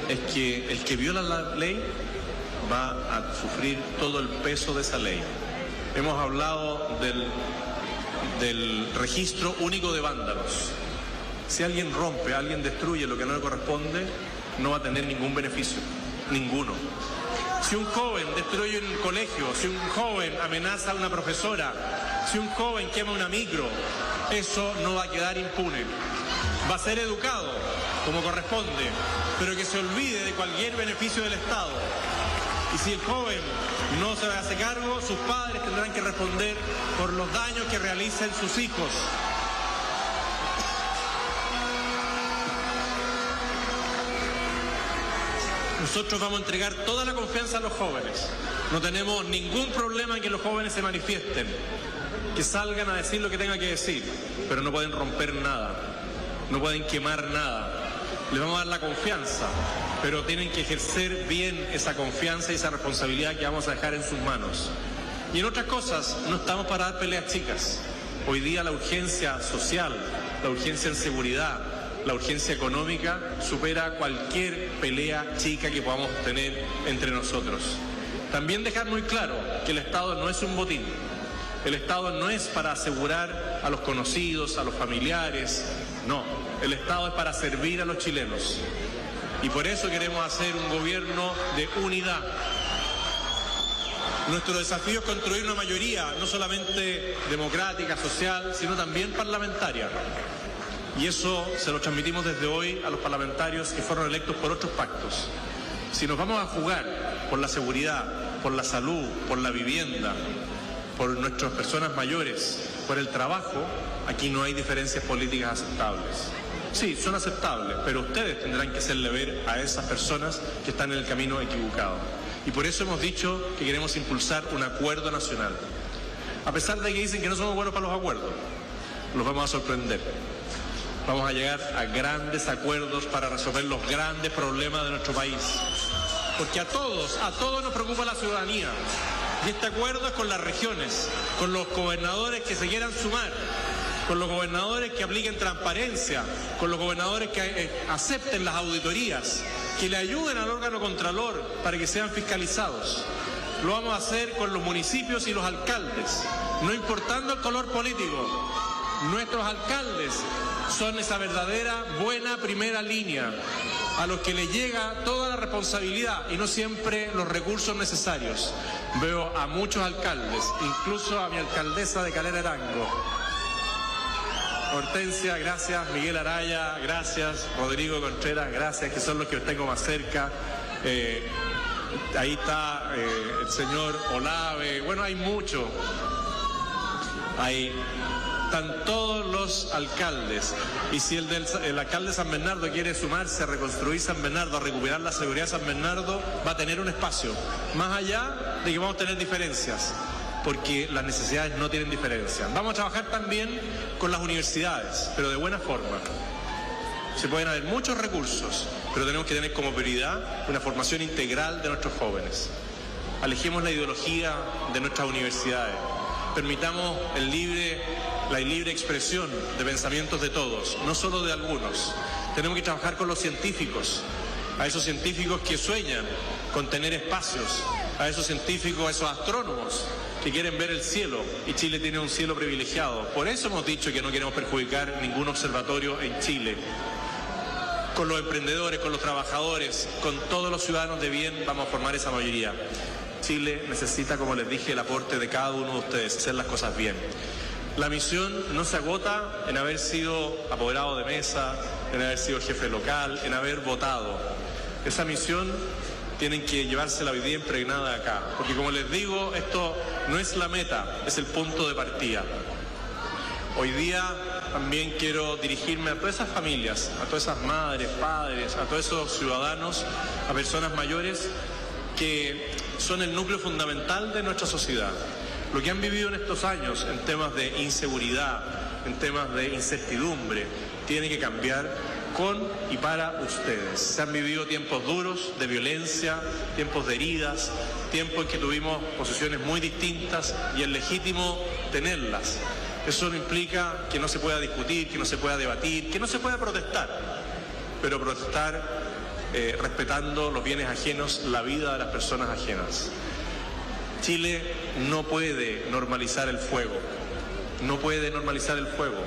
es que el que viola la ley va a sufrir todo el peso de esa ley. Hemos hablado del registro único de vándalos. Si alguien rompe, alguien destruye lo que no le corresponde, no va a tener ningún beneficio, ninguno. Si un joven destruye un colegio, si un joven amenaza a una profesora, si un joven quema una micro, eso no va a quedar impune. Va a ser educado como corresponde, pero que se olvide de cualquier beneficio del Estado. Y si el joven no se hace cargo, sus padres tendrán que responder por los daños que realicen sus hijos. Nosotros vamos a entregar toda la confianza a los jóvenes. No tenemos ningún problema en que los jóvenes se manifiesten, que salgan a decir lo que tengan que decir, pero no pueden romper nada, no pueden quemar nada. Les vamos a dar la confianza, pero tienen que ejercer bien esa confianza y esa responsabilidad que vamos a dejar en sus manos. Y en otras cosas, no estamos para dar peleas chicas. Hoy día la urgencia social, la urgencia en seguridad, la urgencia económica supera cualquier pelea chica que podamos tener entre nosotros. También dejar muy claro que el Estado no es un botín. El Estado no es para asegurar a los conocidos, a los familiares. No, el Estado es para servir a los chilenos. Y por eso queremos hacer un gobierno de unidad. Nuestro desafío es construir una mayoría, no solamente democrática, social, sino también parlamentaria. Y eso se lo transmitimos desde hoy a los parlamentarios que fueron electos por otros pactos. Si nos vamos a jugar por la seguridad, por la salud, por la vivienda, por nuestras personas mayores, por el trabajo, aquí no hay diferencias políticas aceptables. Sí, son aceptables, pero ustedes tendrán que hacerle ver a esas personas que están en el camino equivocado. Y por eso hemos dicho que queremos impulsar un acuerdo nacional. A pesar de que dicen que no somos buenos para los acuerdos, los vamos a sorprender. Vamos a llegar a grandes acuerdos para resolver los grandes problemas de nuestro país. Porque a todos nos preocupa la ciudadanía. Y este acuerdo es con las regiones, con los gobernadores que se quieran sumar. con los gobernadores que apliquen transparencia, con los gobernadores que acepten las auditorías, que le ayuden al órgano contralor para que sean fiscalizados. Lo vamos a hacer con los municipios y los alcaldes, no importando el color político. Nuestros alcaldes son esa verdadera buena primera línea a los que les llega toda la responsabilidad y no siempre los recursos necesarios. Veo a muchos alcaldes, incluso a mi alcaldesa de Calera Arango. Hortensia, gracias. Miguel Araya, gracias. Rodrigo Contreras, gracias, que son los que tengo más cerca. Ahí está el señor Olave. Bueno, hay mucho. Ahí están todos los alcaldes. Y si el alcalde de San Bernardo quiere sumarse a reconstruir San Bernardo, a recuperar la seguridad de San Bernardo, va a tener un espacio. Más allá de que vamos a tener diferencias, porque las necesidades no tienen diferencia. Vamos a trabajar también con las universidades, pero de buena forma. Se pueden haber muchos recursos, pero tenemos que tener como prioridad una formación integral de nuestros jóvenes. Alejemos la ideología de nuestras universidades. Permitamos la libre expresión de pensamientos de todos, no solo de algunos. Tenemos que trabajar con los científicos, a esos científicos que sueñan con tener espacios, a esos científicos, a esos astrónomos que quieren ver el cielo, y Chile tiene un cielo privilegiado. Por eso hemos dicho que no queremos perjudicar ningún observatorio en Chile. Con los emprendedores, con los trabajadores, con todos los ciudadanos de bien, vamos a formar esa mayoría. Chile necesita, como les dije, el aporte de cada uno de ustedes, hacer las cosas bien. La misión no se agota en haber sido apoderado de mesa, en haber sido jefe local, en haber votado. Esa misión tienen que llevarse la vida impregnada acá, porque como les digo, esto no es la meta, es el punto de partida. Hoy día también quiero dirigirme a todas esas familias, a todas esas madres, padres, a todos esos ciudadanos, a personas mayores que son el núcleo fundamental de nuestra sociedad. Lo que han vivido en estos años en temas de inseguridad, en temas de incertidumbre, tiene que cambiar con y para ustedes. Se han vivido tiempos duros de violencia, tiempos de heridas, tiempos en que tuvimos posiciones muy distintas y es legítimo tenerlas. Eso no implica que no se pueda discutir, que no se pueda debatir, que no se pueda protestar, pero protestar respetando los bienes ajenos, la vida de las personas ajenas. Chile no puede normalizar el fuego, no puede normalizar el fuego.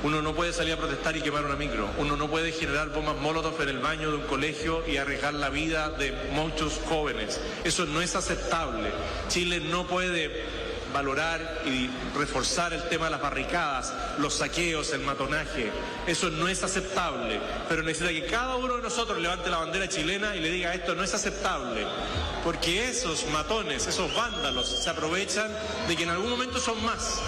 Uno no puede salir a protestar y quemar una micro. Uno no puede generar bombas molotov en el baño de un colegio y arriesgar la vida de muchos jóvenes. Eso no es aceptable. Chile no puede valorar y reforzar el tema de las barricadas, los saqueos, el matonaje. Eso no es aceptable, pero necesita que cada uno de nosotros levante la bandera chilena y le diga: esto no es aceptable, porque esos matones, esos vándalos se aprovechan de que en algún momento son más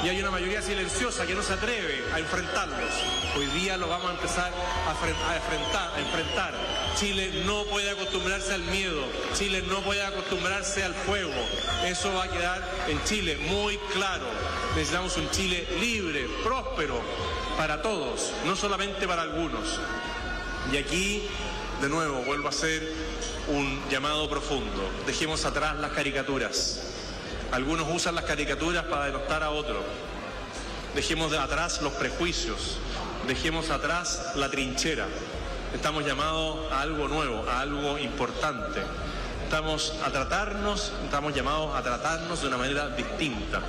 y hay una mayoría silenciosa que no se atreve a enfrentarlos. Hoy día lo vamos a empezar a enfrentar. Chile no puede acostumbrarse al miedo, Chile no puede acostumbrarse al fuego. Eso va a quedar en Chile muy claro. Necesitamos un Chile libre, próspero, para todos, no solamente para algunos. Y aquí, de nuevo, vuelvo a hacer un llamado profundo. Dejemos atrás las caricaturas. Algunos usan las caricaturas para denostar a otros. Dejemos de atrás los prejuicios. Dejemos atrás la trinchera. Estamos llamados a algo nuevo, a algo importante. Estamos llamados a tratarnos de una manera distinta,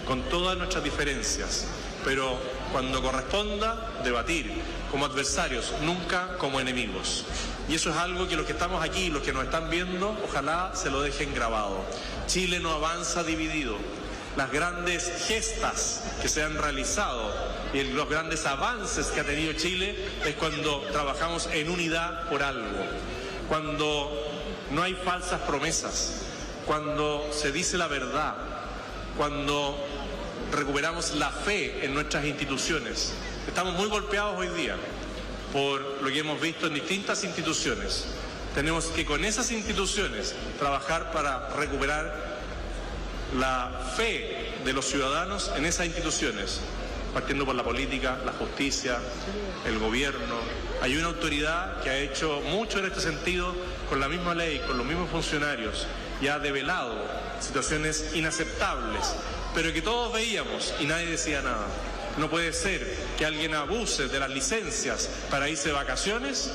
con todas nuestras diferencias, pero cuando corresponda, debatir como adversarios, nunca como enemigos. Y eso es algo que los que estamos aquí, los que nos están viendo, ojalá se lo dejen grabado. Chile no avanza dividido. Las grandes gestas que se han realizado y los grandes avances que ha tenido Chile es cuando trabajamos en unidad por algo, cuando no hay falsas promesas, cuando se dice la verdad, cuando recuperamos la fe en nuestras instituciones. Estamos muy golpeados hoy día por lo que hemos visto en distintas instituciones. Tenemos que con esas instituciones trabajar para recuperar la fe de los ciudadanos en esas instituciones, partiendo por la política, la justicia, el gobierno. Hay una autoridad que ha hecho mucho en este sentido con la misma ley, con los mismos funcionarios, y ha develado situaciones inaceptables, pero que todos veíamos y nadie decía nada. No puede ser que alguien abuse de las licencias para irse de vacaciones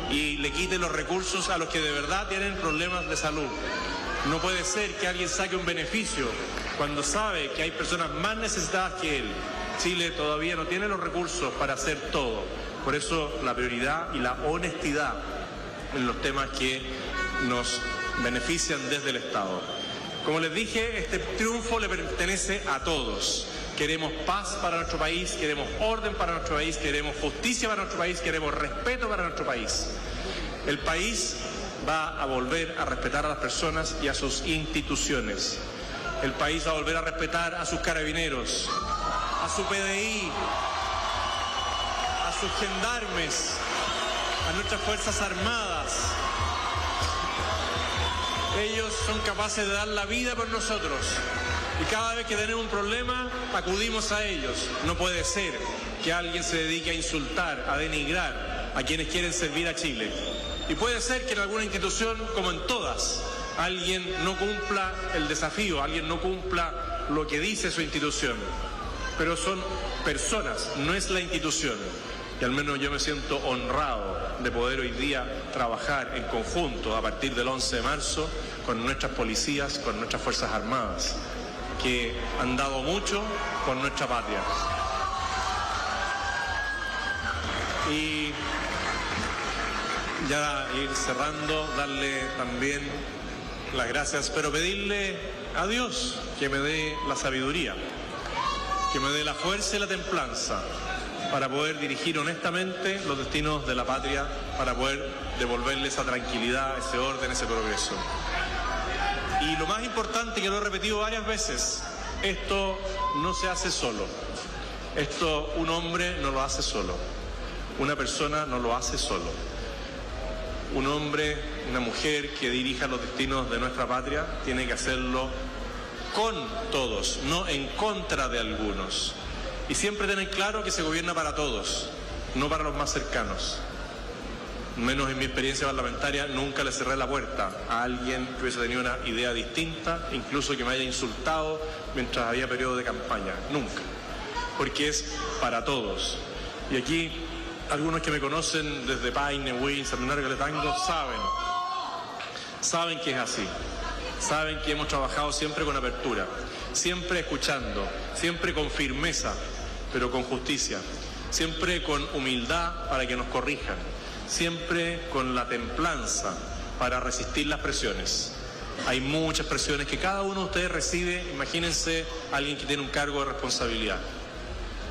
y le quite los recursos a los que de verdad tienen problemas de salud. No puede ser que alguien saque un beneficio cuando sabe que hay personas más necesitadas que él. Chile todavía no tiene los recursos para hacer todo. Por eso la prioridad y la honestidad en los temas que nos benefician desde el Estado. Como les dije, este triunfo le pertenece a todos. Queremos paz para nuestro país, queremos orden para nuestro país, queremos justicia para nuestro país, queremos respeto para nuestro país. El país va a volver a respetar a las personas y a sus instituciones. El país va a volver a respetar a sus carabineros, a su PDI, a sus gendarmes, a nuestras Fuerzas Armadas. Ellos son capaces de dar la vida por nosotros. Y cada vez que tenemos un problema, acudimos a ellos. No puede ser que alguien se dedique a insultar, a denigrar a quienes quieren servir a Chile. Y puede ser que en alguna institución, como en todas, alguien no cumpla el desafío, alguien no cumpla lo que dice su institución. Pero son personas, no es la institución. Y al menos yo me siento honrado de poder hoy día trabajar en conjunto a partir del 11 de marzo con nuestras policías, con nuestras Fuerzas Armadas, que han dado mucho por nuestra patria. Y ya ir cerrando, darle también las gracias, pero pedirle a Dios que me dé la sabiduría, que me dé la fuerza y la templanza para poder dirigir honestamente los destinos de la patria, para poder devolverle esa tranquilidad, ese orden, ese progreso. Y lo más importante, que lo he repetido varias veces, esto no se hace solo. Esto un hombre no lo hace solo. Una persona no lo hace solo. Un hombre, una mujer que dirija los destinos de nuestra patria tiene que hacerlo con todos, no en contra de algunos. Y siempre tener claro que se gobierna para todos, no para los más cercanos. Menos en mi experiencia parlamentaria, nunca le cerré la puerta a alguien que hubiese tenido una idea distinta, incluso que me haya insultado mientras había periodo de campaña. Nunca. Porque es para todos. Y aquí, algunos que me conocen desde Paine, Win, Seminario Caletango, saben que es así. Saben que hemos trabajado siempre con apertura, siempre escuchando, siempre con firmeza, pero con justicia, siempre con humildad para que nos corrijan, siempre con la templanza para resistir las presiones. Hay muchas presiones que cada uno de ustedes recibe. Imagínense a alguien que tiene un cargo de responsabilidad.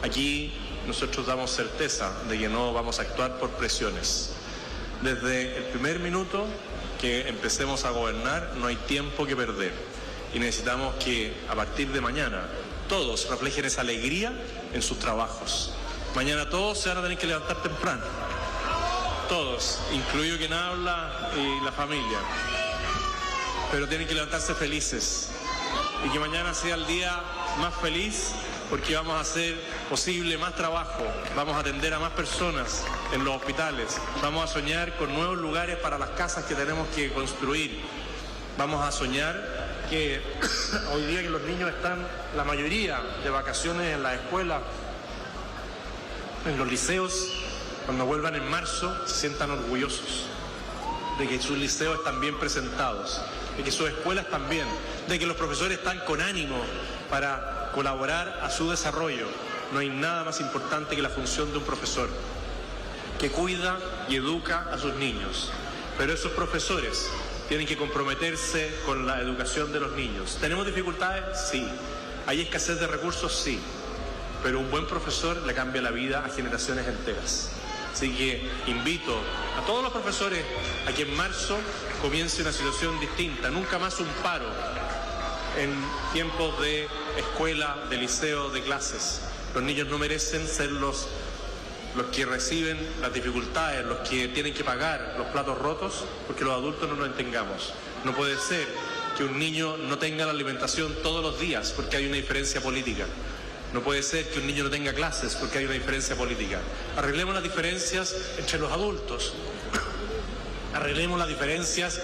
Aquí nosotros damos certeza de que no vamos a actuar por presiones. Desde el primer minuto que empecemos a gobernar, no hay tiempo que perder. Y necesitamos que a partir de mañana todos reflejen esa alegría en sus trabajos. Mañana todos se van a tener que levantar temprano. Todos, incluido quien habla y la familia. Pero tienen que levantarse felices. Y que mañana sea el día más feliz, porque vamos a hacer posible más trabajo, vamos a atender a más personas en los hospitales, vamos a soñar con nuevos lugares para las casas que tenemos que construir, vamos a soñar que hoy día que los niños están, la mayoría de vacaciones en las escuelas, en los liceos, cuando vuelvan en marzo, se sientan orgullosos de que sus liceos están bien presentados, de que sus escuelas también, de que los profesores están con ánimo para colaborar a su desarrollo. No hay nada más importante que la función de un profesor, que cuida y educa a sus niños. Pero esos profesores tienen que comprometerse con la educación de los niños. ¿Tenemos dificultades? Sí. ¿Hay escasez de recursos? Sí. Pero un buen profesor le cambia la vida a generaciones enteras. Así que invito a todos los profesores a que en marzo comience una situación distinta. Nunca más un paro en tiempos de escuela, de liceo, de clases. Los niños no merecen ser los que reciben las dificultades, los que tienen que pagar los platos rotos, porque los adultos no lo entendamos. No puede ser que un niño no tenga la alimentación todos los días porque hay una diferencia política. No puede ser que un niño no tenga clases porque hay una diferencia política. Arreglemos las diferencias entre los adultos. Arreglemos las diferencias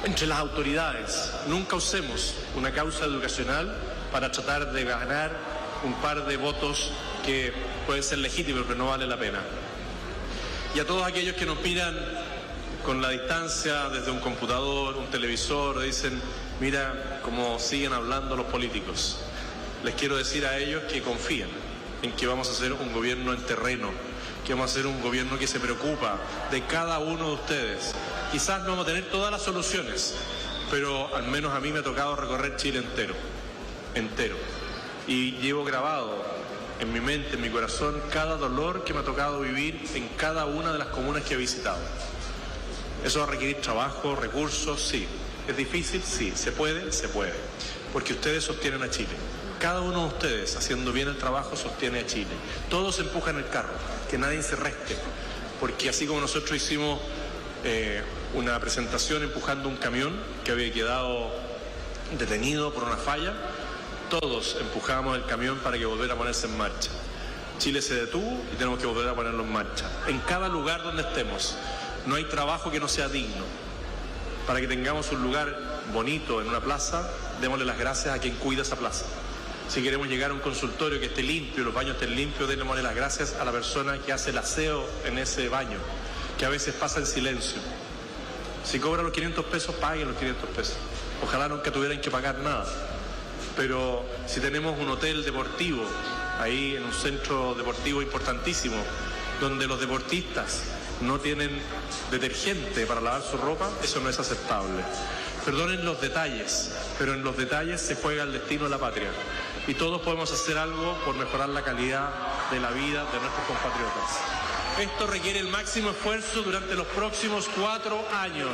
entre las autoridades. Nunca usemos una causa educacional para tratar de ganar un par de votos que pueden ser legítimos, pero no vale la pena. Y a todos aquellos que nos miran con la distancia desde un computador, un televisor, dicen, mira cómo siguen hablando los políticos. Les quiero decir a ellos que confíen en que vamos a hacer un gobierno en terreno, que vamos a hacer un gobierno que se preocupa de cada uno de ustedes. Quizás no vamos a tener todas las soluciones, pero al menos a mí me ha tocado recorrer Chile entero. Y llevo grabado en mi mente, en mi corazón, cada dolor que me ha tocado vivir en cada una de las comunas que he visitado. Eso va a requerir trabajo, recursos, sí. ¿Es difícil? Sí. ¿Se puede? Se puede. Porque ustedes sostienen a Chile. Cada uno de ustedes, haciendo bien el trabajo, sostiene a Chile. Todos empujan el carro, que nadie se reste. Porque así como nosotros hicimos una presentación empujando un camión que había quedado detenido por una falla, todos empujábamos el camión para que volviera a ponerse en marcha. Chile se detuvo y tenemos que volver a ponerlo en marcha. En cada lugar donde estemos, no hay trabajo que no sea digno. Para que tengamos un lugar bonito en una plaza, démosle las gracias a quien cuida esa plaza. Si queremos llegar a un consultorio que esté limpio, los baños estén limpios, démosle las gracias a la persona que hace el aseo en ese baño, que a veces pasa en silencio. Si cobra los 500 pesos, paguen los 500 pesos. Ojalá nunca tuvieran que pagar nada. Pero si tenemos un hotel deportivo, ahí en un centro deportivo importantísimo, donde los deportistas no tienen detergente para lavar su ropa, eso no es aceptable. Perdonen los detalles, pero en los detalles se juega el destino de la patria. Y todos podemos hacer algo por mejorar la calidad de la vida de nuestros compatriotas. Esto requiere el máximo esfuerzo durante los próximos 4 años.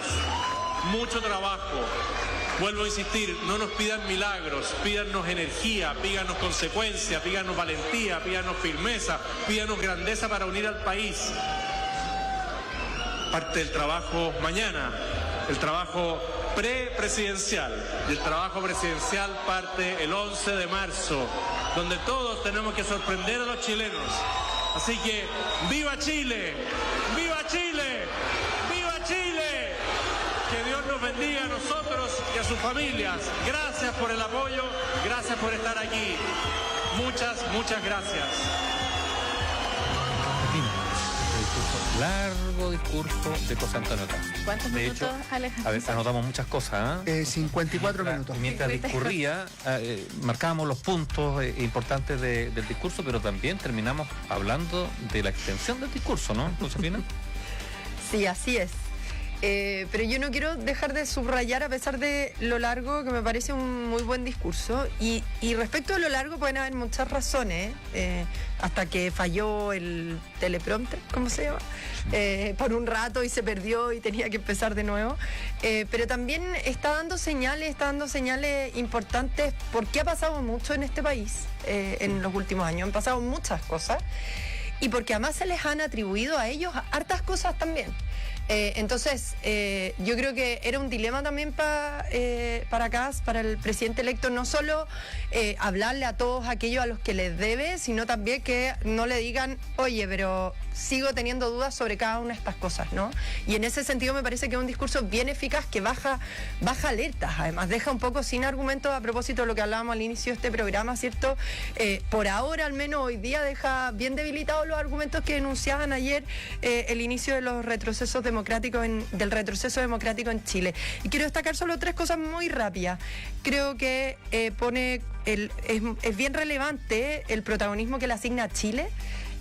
Mucho trabajo. Vuelvo a insistir, no nos pidan milagros, pídanos energía, pídanos consecuencia, pídanos valentía, pídanos firmeza, pídanos grandeza para unir al país. Parte del trabajo mañana, el trabajo prepresidencial, y el trabajo presidencial parte el 11 de marzo, donde todos tenemos que sorprender a los chilenos. Así que, ¡viva Chile! ¡Viva Chile! ¡Viva Chile! Que Dios nos bendiga a nosotros y a sus familias. Gracias por el apoyo, gracias por estar aquí. Muchas gracias. Largo discurso de José Antonio Cast. ¿Cuántos de minutos, hecho, Alejandro? a veces anotamos muchas cosas. 54 minutos. Mientras discurría, marcábamos los puntos importantes del discurso, pero también terminamos hablando de la extensión del discurso, ¿no, Josefina? Sí, así es. Pero yo no quiero dejar de subrayar, a pesar de lo largo, que me parece un muy buen discurso. Y respecto a lo largo pueden haber muchas razones, hasta que falló el teleprompter, ¿cómo se llama? Por un rato y se perdió y tenía que empezar de nuevo. Pero también está dando señales importantes, porque ha pasado mucho en este país en los últimos años. Han pasado muchas cosas. Y porque además se les han atribuido a ellos hartas cosas también. Entonces, yo creo que era un dilema también para Kast, para el presidente electo, no solo hablarle a todos aquellos a los que les debe, sino también que no le digan, oye, pero sigo teniendo dudas sobre cada una de estas cosas, ¿no? Y en ese sentido me parece que es un discurso bien eficaz que baja alertas, además, deja un poco sin argumentos a propósito de lo que hablábamos al inicio de este programa, ¿cierto? Por ahora, al menos hoy día, deja bien debilitados los argumentos que denunciaban ayer el inicio de los retrocesos del retroceso democrático en Chile. Y quiero destacar solo 3 cosas muy rápidas. Creo que es bien relevante el protagonismo que le asigna a Chile.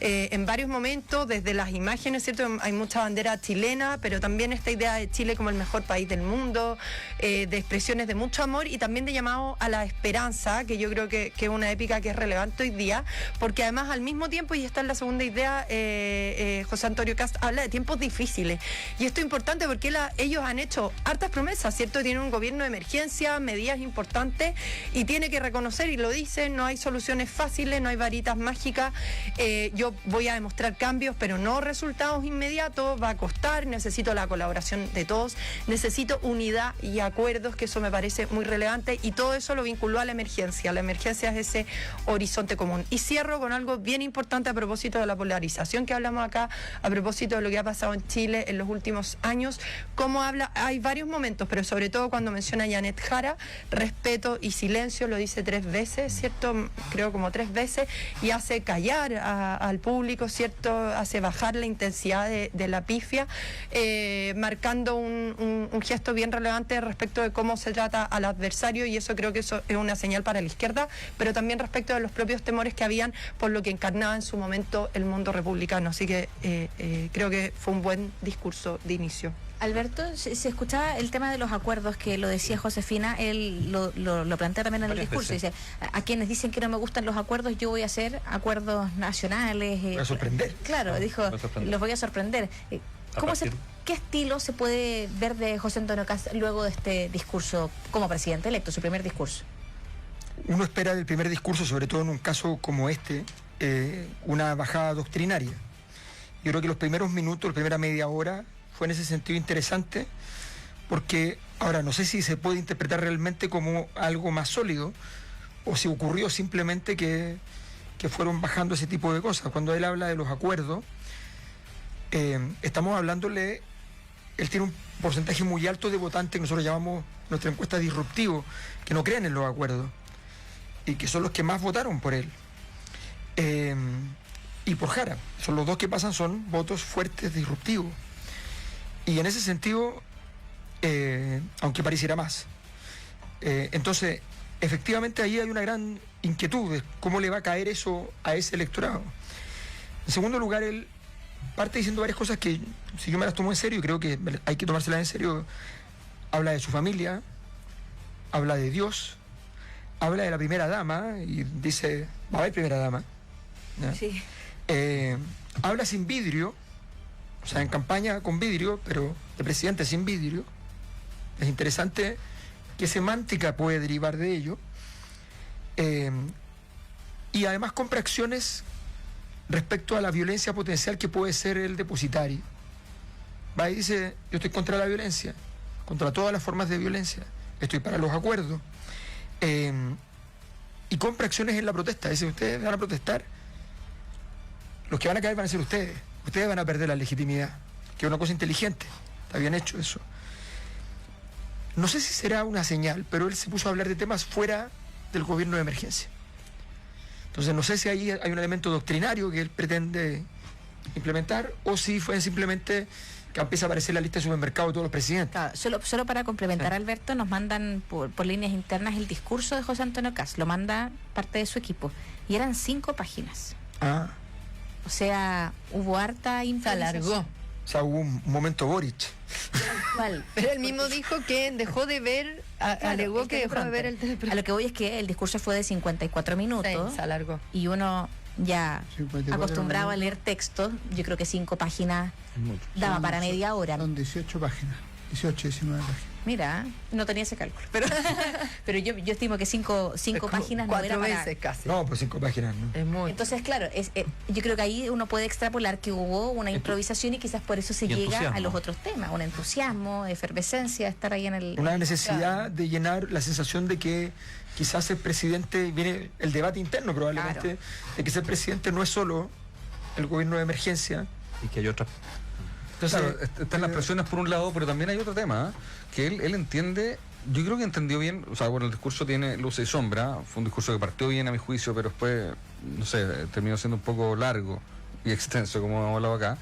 En varios momentos, desde las imágenes, ¿cierto? Hay mucha bandera chilena, pero también esta idea de Chile como el mejor país del mundo, de expresiones de mucho amor y también de llamado a la esperanza, que yo creo que es una épica que es relevante hoy día, porque además al mismo tiempo, y esta es la segunda idea, José Antonio Cast habla de tiempos difíciles. Y esto es importante porque ellos han hecho hartas promesas, ¿cierto? Tienen un gobierno de emergencia, medidas importantes, y tiene que reconocer, y lo dicen, no hay soluciones fáciles, no hay varitas mágicas. Yo yo voy a demostrar cambios, pero no resultados inmediatos, va a costar, necesito la colaboración de todos, necesito unidad y acuerdos, que eso me parece muy relevante, y todo eso lo vinculó a la emergencia. La emergencia es ese horizonte común. Y cierro con algo bien importante a propósito de la polarización que hablamos acá, a propósito de lo que ha pasado en Chile en los últimos años. Cómo habla, hay varios momentos, pero sobre todo cuando menciona a Janet Jara, respeto y silencio, lo dice 3 veces, ¿cierto? Creo como 3 veces, y hace callar al público, ¿cierto? Hace bajar la intensidad de la pifia, marcando un gesto bien relevante respecto de cómo se trata al adversario, y eso creo que eso es una señal para la izquierda, pero también respecto de los propios temores que habían por lo que encarnaba en su momento el mundo republicano. Así que creo que fue un buen discurso de inicio. Alberto, se escuchaba el tema de los acuerdos, que lo decía Josefina, él lo plantea también en el discurso. Dice, a quienes dicen que no me gustan los acuerdos, yo voy a hacer acuerdos nacionales. Voy a sorprender. Claro, dijo, los voy a sorprender. ¿Qué estilo se puede ver de José Antonio Kast luego de este discurso como presidente electo, su primer discurso? Uno espera del primer discurso, sobre todo en un caso como este, una bajada doctrinaria. Yo creo que los primeros minutos, la primera media hora, fue en ese sentido interesante, porque ahora no sé si se puede interpretar realmente como algo más sólido, o si ocurrió simplemente que fueron bajando ese tipo de cosas. Cuando él habla de los acuerdos, estamos hablándole, él tiene un porcentaje muy alto de votantes que nosotros llamamos nuestra encuesta disruptivo, que no creen en los acuerdos, y que son los que más votaron por él. Y por Jara, son los dos que pasan, son votos fuertes, disruptivos. Y en ese sentido, aunque pareciera más. Entonces, efectivamente ahí hay una gran inquietud de cómo le va a caer eso a ese electorado. En segundo lugar, él parte diciendo varias cosas que, si yo me las tomo en serio, y creo que hay que tomárselas en serio, habla de su familia, habla de Dios, habla de la primera dama, y dice, va a haber primera dama. ¿Ya? Sí. Habla sin vidrio, o sea, en campaña con vidrio, pero de presidente sin vidrio. Es interesante qué semántica puede derivar de ello. Y además compra acciones respecto a la violencia potencial que puede ser el depositario. Va y dice, yo estoy contra la violencia, contra todas las formas de violencia, estoy para los acuerdos. Y compra acciones en la protesta. Dice, ustedes van a protestar, los que van a caer van a ser ustedes van a perder la legitimidad, que es una cosa inteligente, está bien hecho eso. No sé si será una señal, pero él se puso a hablar de temas fuera del gobierno de emergencia. Entonces no sé si ahí hay un elemento doctrinario que él pretende implementar, o si fue simplemente que empieza a aparecer la lista de supermercados de todos los presidentes. Claro, solo para complementar, Alberto, nos mandan por líneas internas el discurso de José Antonio Kast, lo manda parte de su equipo, y eran 5 páginas. Ah. O sea, hubo harta improvisación. Alargó. O sea, hubo un momento Boric. ¿Cuál? Pero él mismo dijo que dejó de ver, alegó que dejó de ver el teleprompter. A lo que voy es que el discurso fue de 54 minutos. Sí, se alargó. Y uno ya 54 acostumbrado a minutos. leer texto, yo creo que 5 páginas daba para media hora. Son 18 páginas, 18, 19 páginas. Mira, no tenía ese cálculo. Pero yo estimo que 5 páginas no 4 era para... veces casi. No, pues 5 páginas, ¿no? Es muy. Entonces, claro, yo creo que ahí uno puede extrapolar que hubo una improvisación y quizás por eso se Y llega entusiasmo. a los otros temas, un entusiasmo, efervescencia, estar ahí en el... Una necesidad de llenar la sensación de que quizás el presidente, viene el debate interno probablemente, Claro. de que ser presidente no es solo el gobierno de emergencia. Y que hay otras. Entonces, Claro, están las presiones por un lado, pero también hay otro tema, que él entiende, yo creo que entendió bien, o sea, bueno, el discurso tiene luces y sombra, fue un discurso que partió bien a mi juicio, pero después, no sé, terminó siendo un poco largo y extenso, como hemos hablado acá,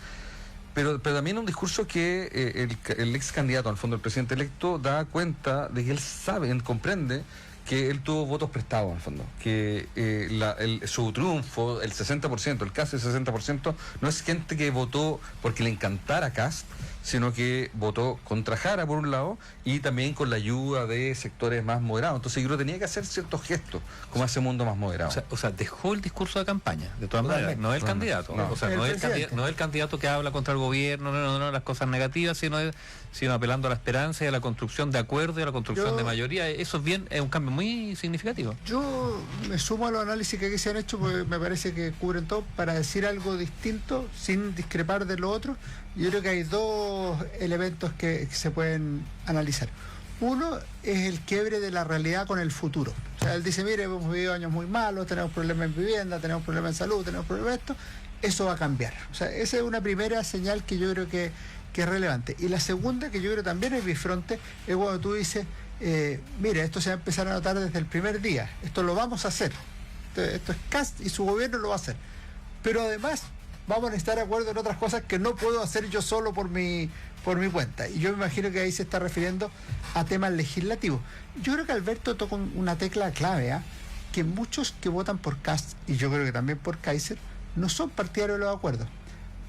pero también un discurso que el ex candidato, al fondo el presidente electo, da cuenta de que él sabe, él comprende que él tuvo votos prestados, en el fondo, que su triunfo, el 60%, el casi 60%, no es gente que votó porque le encantara Kast, sino que votó contra Jara por un lado y también con la ayuda de sectores más moderados. Entonces yo creo que tenía que hacer ciertos gestos como ese mundo más moderado. O sea, dejó el discurso de campaña, de todas maneras, no es el candidato. No. O sea, no es el candidato que habla contra el gobierno, no las cosas negativas, sino apelando a la esperanza y a la construcción de acuerdos y a la construcción de mayoría. Eso es un cambio muy significativo. Yo me sumo a los análisis que aquí se han hecho porque me parece que cubren todo para decir algo distinto sin discrepar de lo otro. Yo creo que hay dos elementos que se pueden analizar. Uno es el quiebre de la realidad con el futuro. O sea, él dice, mire, hemos vivido años muy malos, tenemos problemas en vivienda, tenemos problemas en salud, tenemos problemas en esto. Eso va a cambiar. O sea, esa es una primera señal que yo creo que es relevante. Y la segunda, que yo creo también es bifronte, es cuando tú dices, mire, esto se va a empezar a notar desde el primer día. Esto lo vamos a hacer. Esto es Kast y su gobierno lo va a hacer. Pero además vamos a necesitar de acuerdo en otras cosas que no puedo hacer yo solo por mi cuenta. Y yo me imagino que ahí se está refiriendo a temas legislativos. Yo creo que Alberto toca una tecla clave, que muchos que votan por Kast, y yo creo que también por Kaiser, no son partidarios de los acuerdos,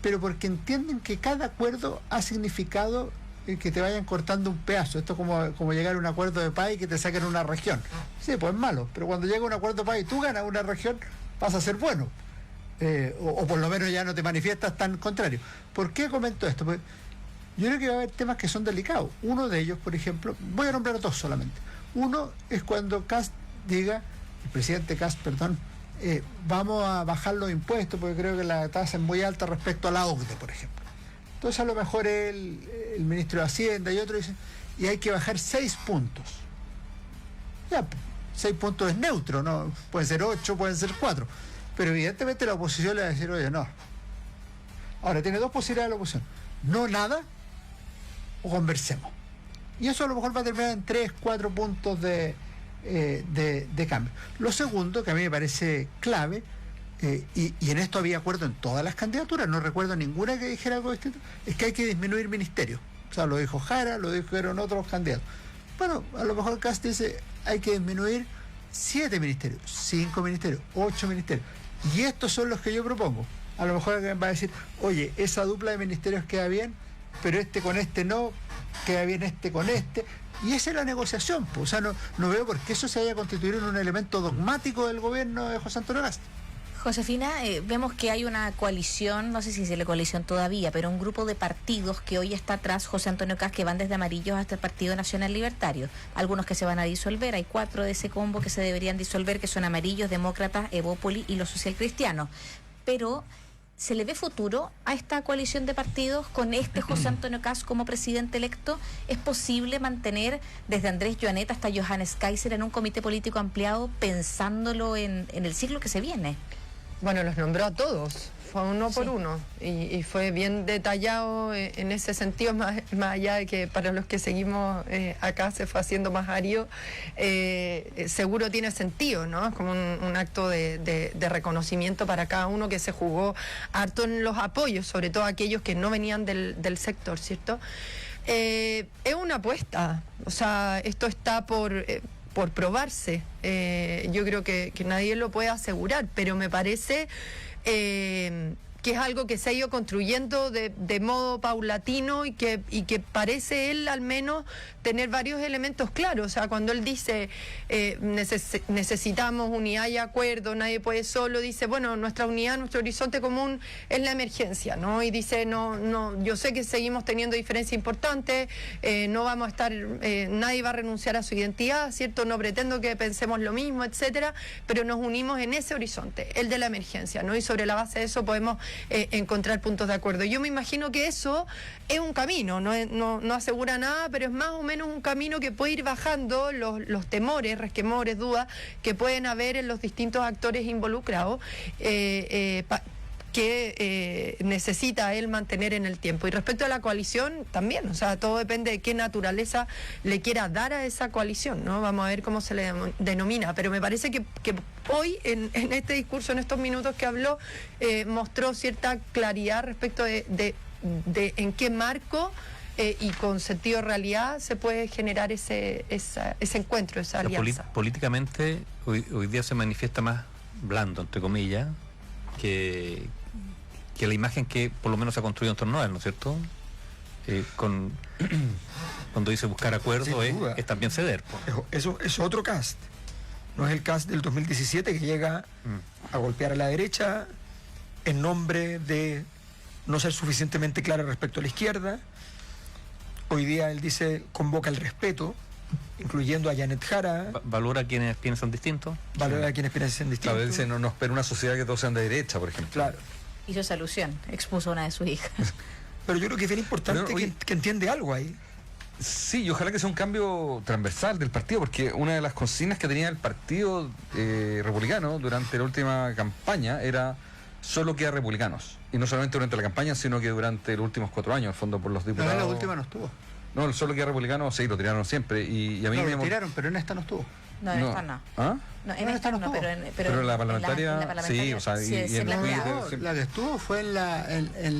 pero porque entienden que cada acuerdo ha significado que te vayan cortando un pedazo. Esto es como llegar a un acuerdo de paz y que te saquen una región. Sí, pues es malo, pero cuando llega un acuerdo de paz y tú ganas una región, vas a ser bueno. O por lo menos ya no te manifiestas tan contrario. ¿Por qué comento esto? Pues yo creo que va a haber temas que son delicados. Uno de ellos, por ejemplo, voy a nombrar dos solamente. Uno es cuando Kast diga, el presidente Kast, perdón, vamos a bajar los impuestos porque creo que la tasa es muy alta respecto a la OCDE, por ejemplo. Entonces a lo mejor el ministro de Hacienda y otro dicen, y hay que bajar 6 puntos. Ya, 6 puntos es neutro, ¿no? Pueden ser 8, pueden ser 4. Pero evidentemente la oposición le va a decir, oye, no. Ahora, tiene dos posibilidades la oposición. No nada o conversemos. Y eso a lo mejor va a terminar en 3, 4 puntos de cambio. Lo segundo, que a mí me parece clave, y en esto había acuerdo en todas las candidaturas, no recuerdo ninguna que dijera algo distinto, es que hay que disminuir ministerios. O sea, lo dijo Jara, lo dijeron otros candidatos. Bueno, a lo mejor Kast dice, hay que disminuir 7 ministerios, 5 ministerios, 8 ministerios. Y estos son los que yo propongo. A lo mejor alguien va a decir, oye, esa dupla de ministerios queda bien, pero este con este no, queda bien este con este. Y esa es la negociación. Pues. O sea, no veo por qué eso se haya constituido en un elemento dogmático del gobierno de José Antonio Kast. Josefina, vemos que hay una coalición, no sé si es la coalición todavía, pero un grupo de partidos que hoy está atrás José Antonio Kast, que van desde Amarillos hasta el Partido Nacional Libertario. Algunos que se van a disolver, hay 4 de ese combo que se deberían disolver, que son Amarillos, Demócratas, Evópoli y los socialcristianos. Pero ¿se le ve futuro a esta coalición de partidos con José Antonio Kast como presidente electo? ¿Es posible mantener desde Andrés Joanet hasta Johannes Kaiser en un comité político ampliado pensándolo en el ciclo que se viene? Bueno, los nombró a todos, fue uno por uno, y fue bien detallado en ese sentido, más allá de que para los que seguimos acá se fue haciendo más árido, seguro tiene sentido, ¿no? Es como un acto de reconocimiento para cada uno que se jugó harto en los apoyos, sobre todo aquellos que no venían del sector, ¿cierto? Es una apuesta, o sea, esto está por probarse. Yo creo que nadie lo puede asegurar, pero me parece que es algo que se ha ido construyendo de modo paulatino y que parece él al menos tener varios elementos claros. O sea, cuando él dice necesitamos unidad y acuerdo, nadie puede solo, dice, bueno, nuestra unidad, nuestro horizonte común es la emergencia, ¿no? Y dice, no, yo sé que seguimos teniendo diferencias importantes, no vamos a estar, nadie va a renunciar a su identidad, ¿cierto? No pretendo que pensemos lo mismo, etcétera, pero nos unimos en ese horizonte, el de la emergencia, ¿no? Y sobre la base de eso podemos encontrar puntos de acuerdo. Yo me imagino que eso es un camino, no asegura nada, pero es más o menos un camino que puede ir bajando los temores, resquemores, dudas que pueden haber en los distintos actores involucrados, que necesita él mantener en el tiempo. Y respecto a la coalición, también, o sea, todo depende de qué naturaleza le quiera dar a esa coalición, ¿no? Vamos a ver cómo se le denomina, pero me parece que hoy, en este discurso, en estos minutos que habló, mostró cierta claridad respecto de en qué marco y con sentido de realidad se puede generar ese encuentro, esa alianza. Políticamente, hoy día se manifiesta más blando, entre comillas, que la imagen que por lo menos se ha construido en torno a él, ¿no es cierto? Cuando dice buscar acuerdos Sin duda. es también ceder. Po. Eso es otro cast. No es el cast del 2017 que llega a golpear a la derecha en nombre de no ser suficientemente clara respecto a la izquierda. Hoy día él dice, convoca el respeto, incluyendo a Janet Jara. Valora a quienes piensan distinto. Valora a quienes piensan distinto. Claro, él dice, no nos espera una sociedad que todos sean de derecha, por ejemplo. Claro. Hizo esa alusión, expuso a una de sus hijas. Pero yo creo que es bien importante Pero, oye, que entiende algo ahí. Sí, y ojalá que sea un cambio transversal del partido, porque una de las consignas que tenía el partido republicano durante la última campaña era solo queda republicanos. Y no solamente durante la campaña, sino que durante los últimos 4 años, al fondo por los diputados. No, en la última no estuvo. No, el solo queda republicano, sí, lo tiraron siempre. Y a mí No, me lo tiraron, pero en esta no estuvo. No, en esta no. ¿Ah? No, No, esta no estuvo. Pero la parlamentaria, sí, o sea, sí, y se en los planteaba. medios, sí. La que estuvo fue en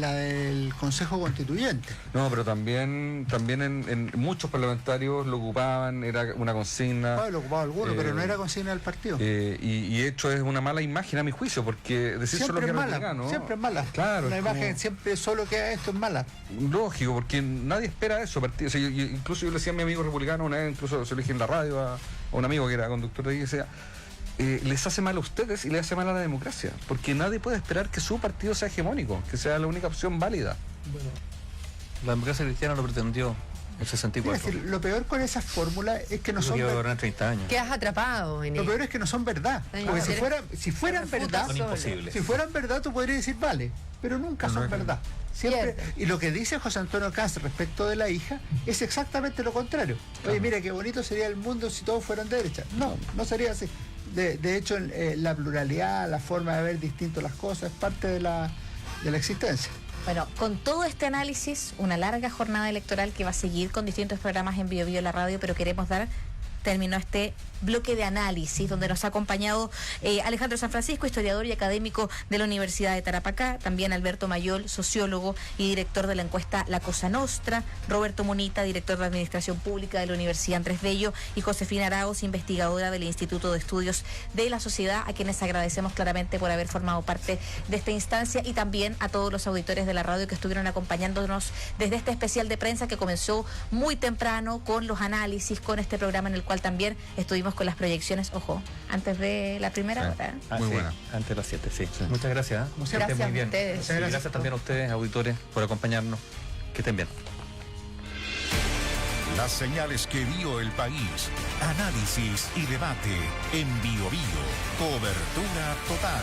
la del Consejo Constituyente. No, pero también en muchos parlamentarios lo ocupaban, era una consigna. Lo ocupaba alguno, pero no era consigna del partido. Y hecho es una mala imagen a mi juicio, porque decir solo que Siempre es es mala, republicano. siempre es mala. Claro, Una es imagen como- siempre solo queda esto es mala. Lógico, porque nadie espera eso. O sea, incluso yo le decía a mi amigo republicano, una vez incluso se lo dije en la radio a un amigo que era conductor de ahí, decía, les hace mal a ustedes y les hace mal a la democracia, porque nadie puede esperar que su partido sea hegemónico, que sea la única opción válida. La democracia cristiana lo pretendió en Es 64. decir, lo peor con esas fórmulas es que no Dijo son que iba a ver- gobernar 30 años. Quedas atrapado en lo él. peor es que no son verdad. Ay, Porque no, si pero- fueran refuta verdad, Son imposibles. si fueran verdad tú podrías decir vale, pero nunca son verdad. Siempre, Pierde. y lo que dice José Antonio Caz respecto de la hija es exactamente lo contrario. Oye, mira qué bonito sería el mundo si todos fueran de derecha. No, no sería así. De hecho, la pluralidad, la forma de ver distinto las cosas, es parte de la existencia. Bueno, con todo este análisis, una larga jornada electoral que va a seguir con distintos programas en Bio Bio la radio, pero queremos dar término a este bloque de análisis donde nos ha acompañado Alejandro San Francisco, historiador y académico de la Universidad de Tarapacá, también Alberto Mayol, sociólogo y director de la encuesta La Cosa Nostra, Roberto Monita, director de Administración Pública de la Universidad Andrés Bello, y Josefina Arauz, investigadora del Instituto de Estudios de la Sociedad, a quienes agradecemos claramente por haber formado parte de esta instancia, y también a todos los auditores de la radio que estuvieron acompañándonos desde este especial de prensa que comenzó muy temprano con los análisis, con este programa en el cual también estuvimos con las proyecciones, ojo, antes de la primera hora. Ah, Muy sí, buena. antes de las 7, sí. Muchas gracias. Que estén Gracias muy a bien. ustedes. Y gracias también a ustedes, auditores, por acompañarnos. Que estén bien. Las señales que vio el país. Análisis y debate en Bio Bio. Cobertura total.